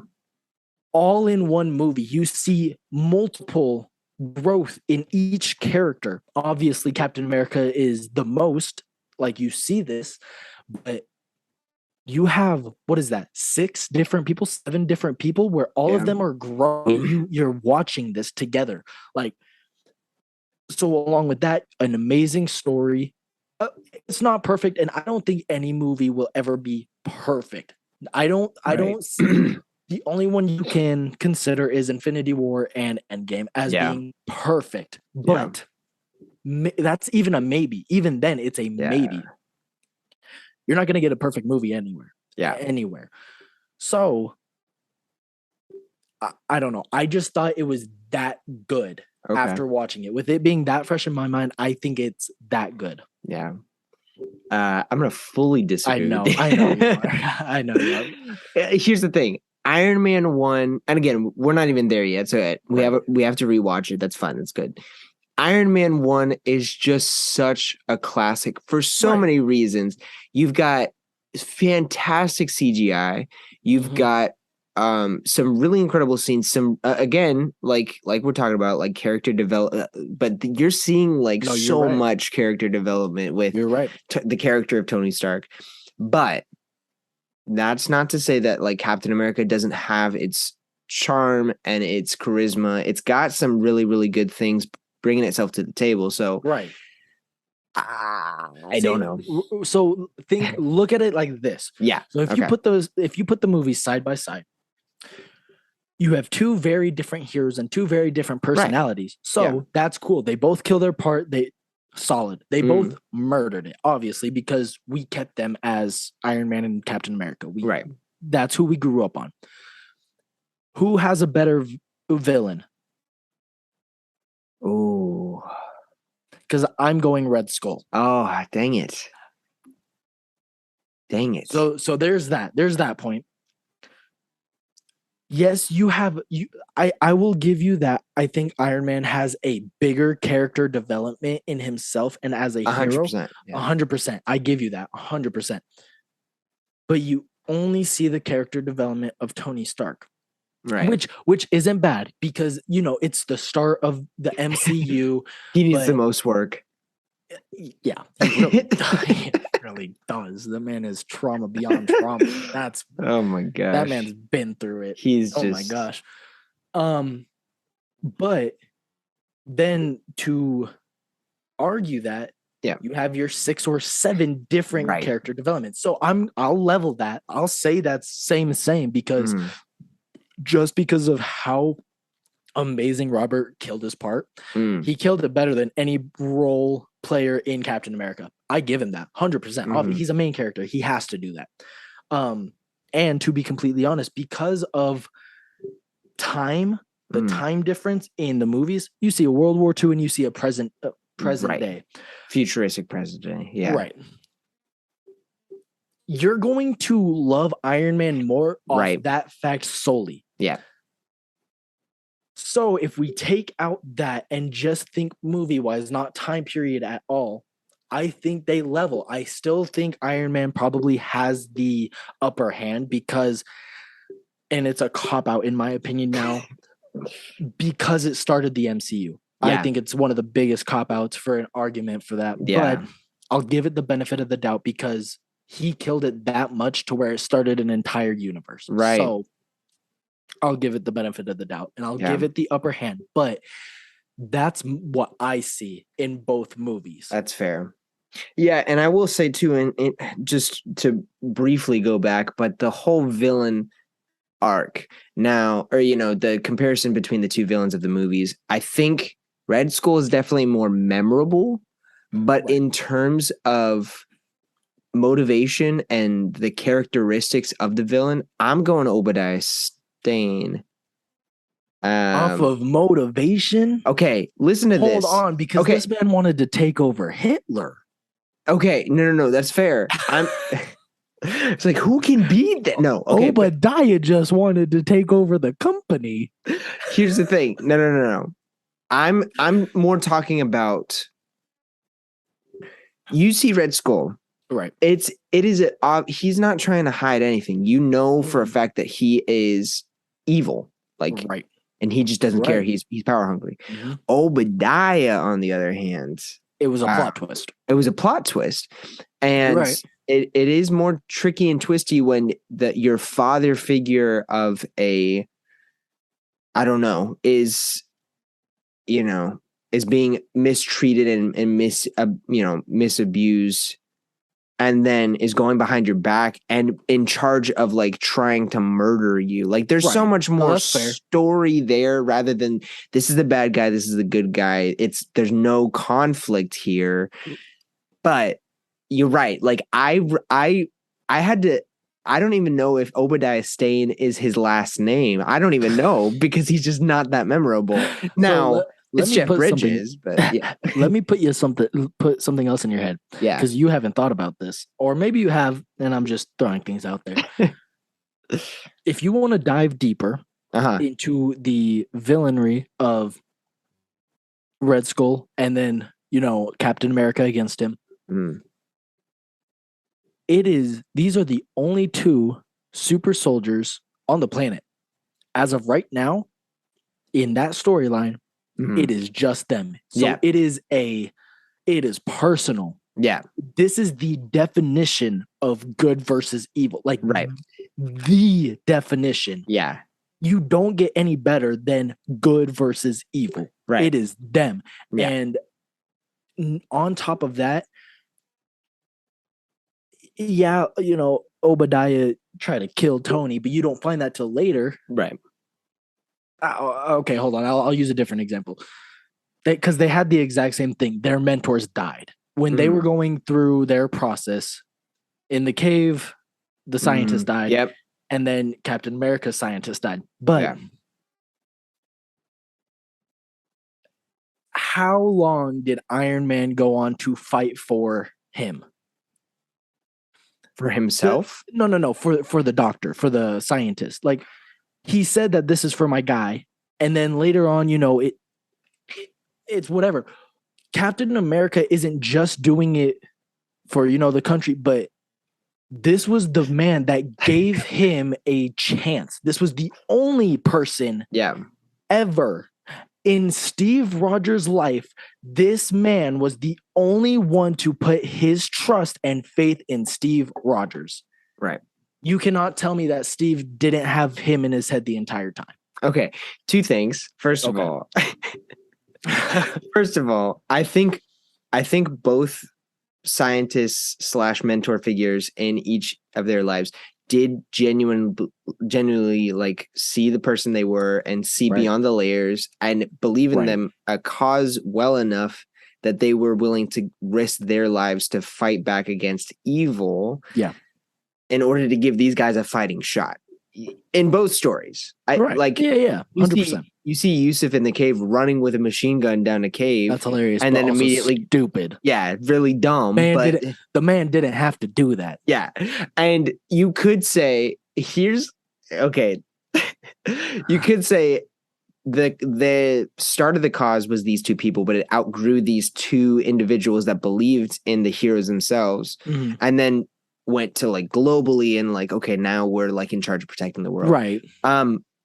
[SPEAKER 5] All in one movie. You see multiple growth in each character. Obviously, Captain America is the most, like you see this, but you have, what is that? 6 different people, 7 different people where all of them are growing. You're watching this together. Like, so along with that, an amazing story. It's not perfect, and I don't think any movie will ever be perfect. I don't see the only one you can consider is Infinity War and Endgame as being perfect. But that's even a maybe. Even then, it's a maybe. You're not going to get a perfect movie anywhere. Anywhere. So, I don't know. I just thought it was that good after watching it. With it being that fresh in my mind, I think it's that good.
[SPEAKER 1] Yeah. I'm going to fully disagree.
[SPEAKER 5] I know you are. I know you are.
[SPEAKER 1] Here's the thing. Iron Man 1, and again, we're not even there yet, so we have to rewatch it. That's fun. That's good. Iron Man 1 is just such a classic for so many reasons. You've got fantastic CGI. You've got some really incredible scenes. Some again, like we're talking about, like character development, but you're seeing much character development with the character of Tony Stark. But that's not to say that like Captain America doesn't have its charm and its charisma. It's got some really, really good things bringing itself to the table. So I don't know.
[SPEAKER 5] So look at it like this.
[SPEAKER 1] Yeah.
[SPEAKER 5] So if you put the movies side by side, you have 2 very different heroes and 2 very different personalities. So that's cool. They both kill their part. They both murdered it, obviously, because we kept them as Iron Man and Captain America. That's who we grew up on. Who has a better villain?
[SPEAKER 1] Oh,
[SPEAKER 5] because I'm going Red Skull.
[SPEAKER 1] Oh, dang it.
[SPEAKER 5] So there's that point. Yes, I will give you that. I think Iron Man has a bigger character development in himself and as a 100%, hero. 100%. I give you that 100%. But you only see the character development of Tony Stark.
[SPEAKER 1] Right.
[SPEAKER 5] Which isn't bad because, it's the start of the MCU.
[SPEAKER 1] He needs the most work.
[SPEAKER 5] Yeah, he really does. The man is trauma beyond trauma. That's
[SPEAKER 1] oh my gosh.
[SPEAKER 5] That man's been through it. My gosh. But then to argue that you have your 6 or 7 different character developments. So I'll level that. I'll say that's same because just because of how amazing Robert killed his part, he killed it better than any role player in Captain America. I give him that 100%. He's a main character. He has to do that. And to be completely honest, because of time, the time difference in the movies, you see a World War II and you see a present day.
[SPEAKER 1] Futuristic present day. Yeah.
[SPEAKER 5] Right. You're going to love Iron Man more off that fact solely.
[SPEAKER 1] Yeah.
[SPEAKER 5] So if we take out that and just think movie-wise, not time period at all, I think they level. I still think Iron Man probably has the upper hand because, and it's a cop-out in my opinion now, because it started the MCU. I think it's one of the biggest cop-outs for an argument for that. But I'll give it the benefit of the doubt because he killed it that much to where it started an entire universe.
[SPEAKER 1] Right.
[SPEAKER 5] So I'll give it the benefit of the doubt and I'll give it the upper hand. But that's what I see in both movies.
[SPEAKER 1] That's fair. Yeah, and I will say too, and just to briefly go back, but the whole villain arc now, or the comparison between the two villains of the movies, I think Red Skull is definitely more memorable, but in terms of motivation and the characteristics of the villain, I'm going Obadiah Stane.
[SPEAKER 5] Off of motivation?
[SPEAKER 1] Okay, listen to this.
[SPEAKER 5] Hold on, because this man wanted to take over Hitler.
[SPEAKER 1] Okay, no, that's fair. It's like, who can beat that? No, okay.
[SPEAKER 5] Obadiah just wanted to take over the company.
[SPEAKER 1] Here's the thing. No. I'm more talking about. You see Red Skull,
[SPEAKER 5] right?
[SPEAKER 1] He's not trying to hide anything. You know for a fact that he is evil,
[SPEAKER 5] right,
[SPEAKER 1] and he just doesn't care. He's power hungry. Mm-hmm. Obadiah, on the other hand,
[SPEAKER 5] it was a plot twist.
[SPEAKER 1] It was a plot twist, and it is more tricky and twisty when your father figure of a, I don't know, is being mistreated and misabused, and then is going behind your back and in charge of trying to murder you. There's so much more story there rather than this is the bad guy, this is the good guy. There's no conflict here. But you're right. I don't even know if Obadiah Stane is his last name. I don't even know because he's just not that memorable. Now, it's Jeff Bridges, but yeah.
[SPEAKER 5] Let me put something else in your head.
[SPEAKER 1] Yeah.
[SPEAKER 5] Because you haven't thought about this. Or maybe you have, and I'm just throwing things out there. If you want to dive deeper into the villainry of Red Skull and then, Captain America against him, these are the only two super soldiers on the planet. As of right now, in that storyline, it is just them. So it is personal.
[SPEAKER 1] Yeah.
[SPEAKER 5] This is the definition of good versus evil. The definition.
[SPEAKER 1] Yeah.
[SPEAKER 5] You don't get any better than good versus evil.
[SPEAKER 1] Right.
[SPEAKER 5] It is them.
[SPEAKER 1] Yeah.
[SPEAKER 5] And on top of that, Obadiah tried to kill Tony, but you don't find that till later.
[SPEAKER 1] Right.
[SPEAKER 5] Okay, hold on. I'll use a different example. Because they had the exact same thing. Their mentors died. When they were going through their process in the cave, the scientist died.
[SPEAKER 1] Yep.
[SPEAKER 5] And then Captain America's scientist died. But how long did Iron Man go on to fight for him?
[SPEAKER 1] For himself?
[SPEAKER 5] No. For the doctor, for the scientist. He said that this is for my guy. And then later on, it's whatever. Captain America isn't just doing it for, the country, but this was the man that gave him a chance. This was the only person ever in Steve Rogers' life. This man was the only one to put his trust and faith in Steve Rogers.
[SPEAKER 1] Right.
[SPEAKER 5] You cannot tell me that Steve didn't have him in his head the entire time.
[SPEAKER 1] Okay. Two things. First of all, I think both scientists / mentor figures in each of their lives did genuinely see the person they were and see beyond the layers and believe in them a cause well enough that they were willing to risk their lives to fight back against evil.
[SPEAKER 5] Yeah.
[SPEAKER 1] In order to give these guys a fighting shot. In both stories.
[SPEAKER 5] 100%.
[SPEAKER 1] You see Yusuf in the cave running with a machine gun down a cave.
[SPEAKER 5] That's hilarious.
[SPEAKER 1] And then immediately
[SPEAKER 5] stupid.
[SPEAKER 1] Yeah, really dumb.
[SPEAKER 5] The man didn't have to do that.
[SPEAKER 1] Yeah. And you could say, you could say the start of the cause was these two people, but it outgrew these two individuals that believed in the heroes themselves. Mm-hmm. And then went to globally and okay, now we're in charge of protecting the world.
[SPEAKER 5] Right.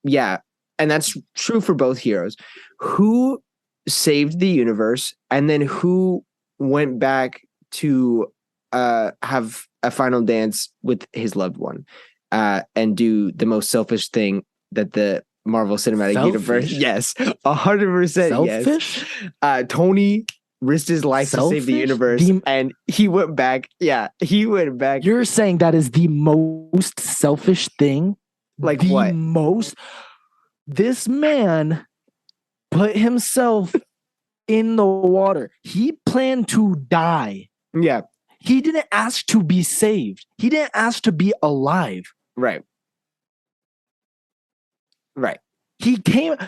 [SPEAKER 1] Yeah. And that's true for both heroes. Who saved the universe and then who went back to have a final dance with his loved one and do the most selfish thing that the Marvel Cinematic Universe. Yes. 100%.
[SPEAKER 5] Selfish?
[SPEAKER 1] Yes. Tony risked his life to save the universe, and he went back. Yeah, he went back.
[SPEAKER 5] You're saying that is the most selfish thing
[SPEAKER 1] Like
[SPEAKER 5] the
[SPEAKER 1] what?
[SPEAKER 5] most. This man put himself in the water. He planned to die.
[SPEAKER 1] Yeah.
[SPEAKER 5] He didn't ask to be saved. He didn't ask to be alive.
[SPEAKER 1] Right. Right.
[SPEAKER 5] He did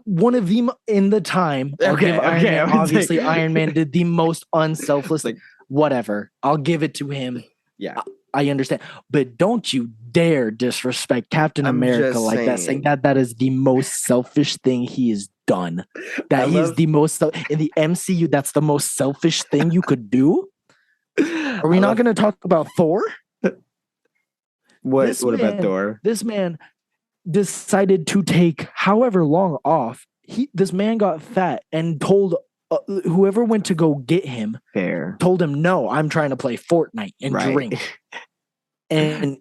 [SPEAKER 5] one of the in the time. I'll
[SPEAKER 1] Okay,
[SPEAKER 5] give Iron
[SPEAKER 1] okay,
[SPEAKER 5] Man,
[SPEAKER 1] I was
[SPEAKER 5] obviously,
[SPEAKER 1] like-
[SPEAKER 5] Iron Man did the most unselfless.
[SPEAKER 1] Like-
[SPEAKER 5] whatever. I'll give it to him.
[SPEAKER 1] Yeah.
[SPEAKER 5] I understand. But don't you dare disrespect Captain
[SPEAKER 1] I'm
[SPEAKER 5] America
[SPEAKER 1] just
[SPEAKER 5] like that, saying that is the most selfish thing he has done. That he's the most in the MCU, that's the most selfish thing you could do. Are we not going to talk about Thor?
[SPEAKER 1] What about Thor?
[SPEAKER 5] This man decided to take however long off. This man got fat and told whoever went to go get him, told him, no, I'm trying to play Fortnite and drink. And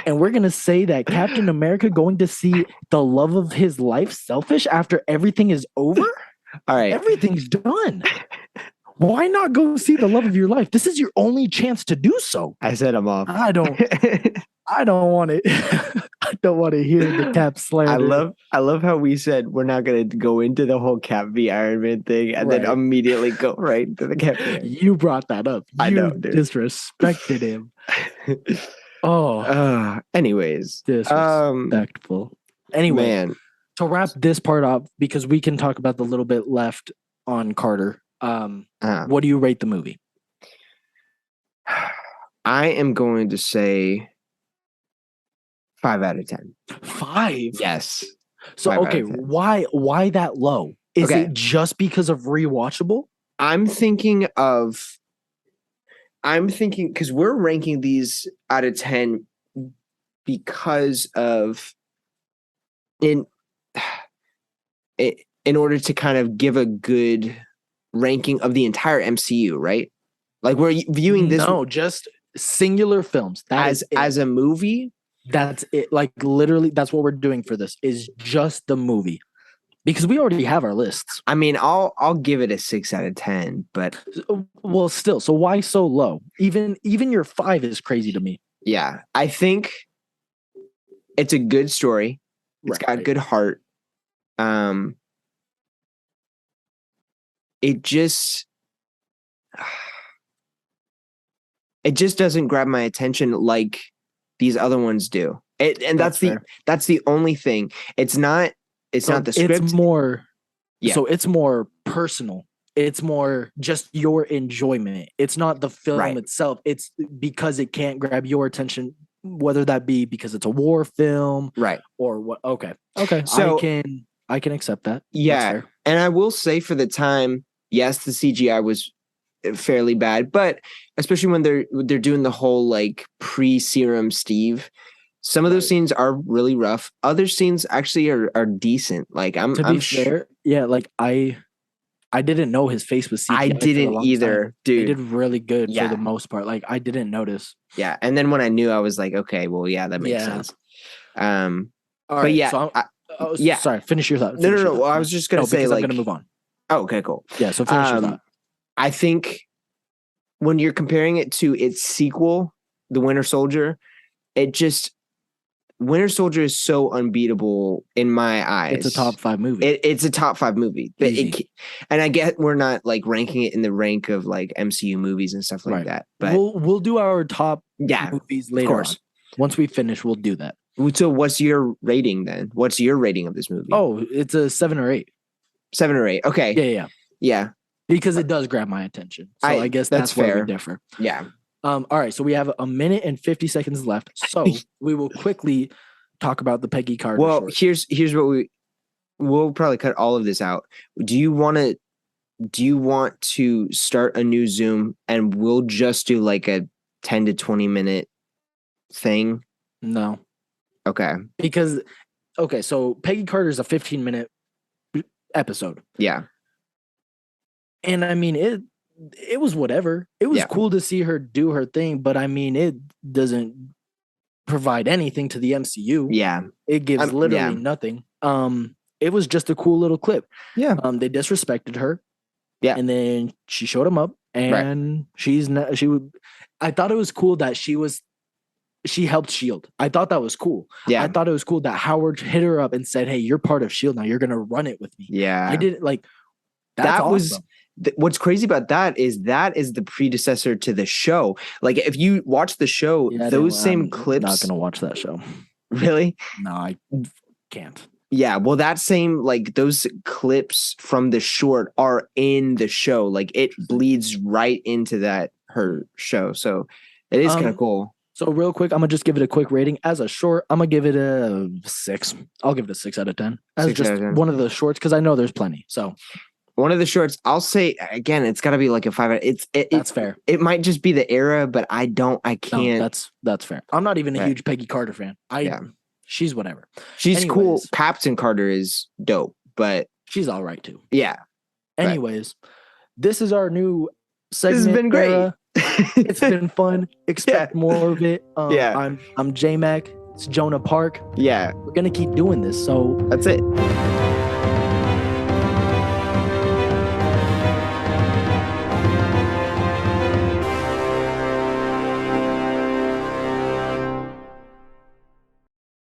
[SPEAKER 5] we're going to say that Captain America going to see the love of his life selfish after everything is over?
[SPEAKER 1] All right.
[SPEAKER 5] Everything's done. Why not go see the love of your life? This is your only chance to do so.
[SPEAKER 1] I said I'm off.
[SPEAKER 5] I don't want it. I don't want to hear the Cap slander.
[SPEAKER 1] I love how we said we're not going to go into the whole Cap v Iron Man thing and then immediately go right to the Cap.
[SPEAKER 5] You brought that up.
[SPEAKER 1] I know, dude.
[SPEAKER 5] Disrespected him.
[SPEAKER 1] Anyways.
[SPEAKER 5] Disrespectful. Anyway,
[SPEAKER 1] man.
[SPEAKER 5] To wrap this part up, because we can talk about the little bit left on Carter. What do you rate the movie?
[SPEAKER 1] I am going to say 5 out of 10.
[SPEAKER 5] 5?
[SPEAKER 1] Yes.
[SPEAKER 5] So, okay, why that low? Is it just because of rewatchable? I'm thinking
[SPEAKER 1] because we're ranking these out of 10 because of in order to kind of give a good ranking of the entire MCU, right? Like we're viewing this
[SPEAKER 5] just singular films
[SPEAKER 1] as a movie.
[SPEAKER 5] That's it. Like literally, that's what we're doing for this is just the movie, because we already have our lists.
[SPEAKER 1] I mean, I'll give it a 6 out of 10, but
[SPEAKER 5] well, still. So why so low? Even your 5 is crazy to me.
[SPEAKER 1] Yeah, I think it's a good story. It's got good heart. It just doesn't grab my attention like these other ones do. That's the only thing. It's not the script.
[SPEAKER 5] It's more
[SPEAKER 1] Yeah.
[SPEAKER 5] So it's more personal. It's more just your enjoyment. It's not the film itself. It's because it can't grab your attention, whether that be because it's a war film,
[SPEAKER 1] right?
[SPEAKER 5] Or what? Okay. So I can accept that.
[SPEAKER 1] Yeah, and I will say for the time, yes, the CGI was fairly bad, but especially when they're doing the whole like pre-serum Steve, some of those scenes are really rough. Other scenes actually are decent. Like I'm
[SPEAKER 5] fair, yeah. Like I didn't know his face was CGI.
[SPEAKER 1] I didn't either, dude.
[SPEAKER 5] They did really good for the most part. Like I didn't notice.
[SPEAKER 1] Yeah, and then when I knew, I was like, okay, well, yeah, that makes sense.
[SPEAKER 5] All right, yeah, so sorry. Finish your thought.
[SPEAKER 1] No. Well, I was just gonna say, like,
[SPEAKER 5] I'm gonna move on.
[SPEAKER 1] Oh, okay, cool.
[SPEAKER 5] Yeah, so finish your thought.
[SPEAKER 1] I think when you're comparing it to its sequel, The Winter Soldier, Winter Soldier is so unbeatable in my eyes.
[SPEAKER 5] It's a top 5 movie.
[SPEAKER 1] It's a top 5 movie. And I get we're not like ranking it in the rank of like MCU movies and stuff like that. But
[SPEAKER 5] we'll do our top movies later. Of course. On. Once we finish, we'll do that.
[SPEAKER 1] So what's your rating then? What's your rating of this movie?
[SPEAKER 5] Oh, it's a 7 or 8.
[SPEAKER 1] 7 or 8. Okay. Yeah.
[SPEAKER 5] Because it does grab my attention. So I guess that's fair. Where we differ.
[SPEAKER 1] Yeah.
[SPEAKER 5] All right. So we have 1 minute and 50 seconds left. So we will quickly talk about the Peggy Carter.
[SPEAKER 1] Well, here's what we'll probably cut all of this out. Do you want to start a new Zoom and we'll just do like a 10 to 20 minute thing?
[SPEAKER 5] No.
[SPEAKER 1] Okay.
[SPEAKER 5] Because so Peggy Carter is a 15-minute episode.
[SPEAKER 1] Yeah.
[SPEAKER 5] And I mean, it was whatever. It was cool to see her do her thing, but I mean, it doesn't provide anything to the MCU.
[SPEAKER 1] Yeah.
[SPEAKER 5] It gives literally nothing. It was just a cool little clip.
[SPEAKER 1] Yeah.
[SPEAKER 5] They disrespected her.
[SPEAKER 1] Yeah.
[SPEAKER 5] And then she showed him up and I thought it was cool that she she helped Shield. I thought that was cool.
[SPEAKER 1] Yeah.
[SPEAKER 5] I thought it was cool that Howard hit her up and said, "Hey, you're part of Shield now. You're gonna run it with me."
[SPEAKER 1] Yeah.
[SPEAKER 5] I didn't like. That's
[SPEAKER 1] that
[SPEAKER 5] awesome.
[SPEAKER 1] was what's crazy about that is the predecessor to the show. Like if you watch the show, those same clips.
[SPEAKER 5] I'm not gonna watch that show.
[SPEAKER 1] Really?
[SPEAKER 5] No, I can't.
[SPEAKER 1] Yeah, well, that same like those clips from the short are in the show. Like it bleeds right into her show. So it is kind of cool.
[SPEAKER 5] So real quick, I'm gonna just give it a quick rating. As a short, I'm gonna give it a 6. I'll give it a 6 out of 10. As just one of the shorts, because I know there's plenty. So
[SPEAKER 1] one of the shorts, I'll say again, it's got to be like a 5. That's
[SPEAKER 5] fair.
[SPEAKER 1] It might just be the era, but I can't.
[SPEAKER 5] No, that's fair. I'm not even a huge Peggy Carter fan. She's whatever.
[SPEAKER 1] She's cool. Captain Carter is dope, but
[SPEAKER 5] she's all right too.
[SPEAKER 1] Yeah.
[SPEAKER 5] Anyways, this is our new segment.
[SPEAKER 1] This has been great.
[SPEAKER 5] It's been fun. Expect more of it. I'm J Mac. It's Jonah Park.
[SPEAKER 1] Yeah.
[SPEAKER 5] We're gonna keep doing this. So
[SPEAKER 1] that's it.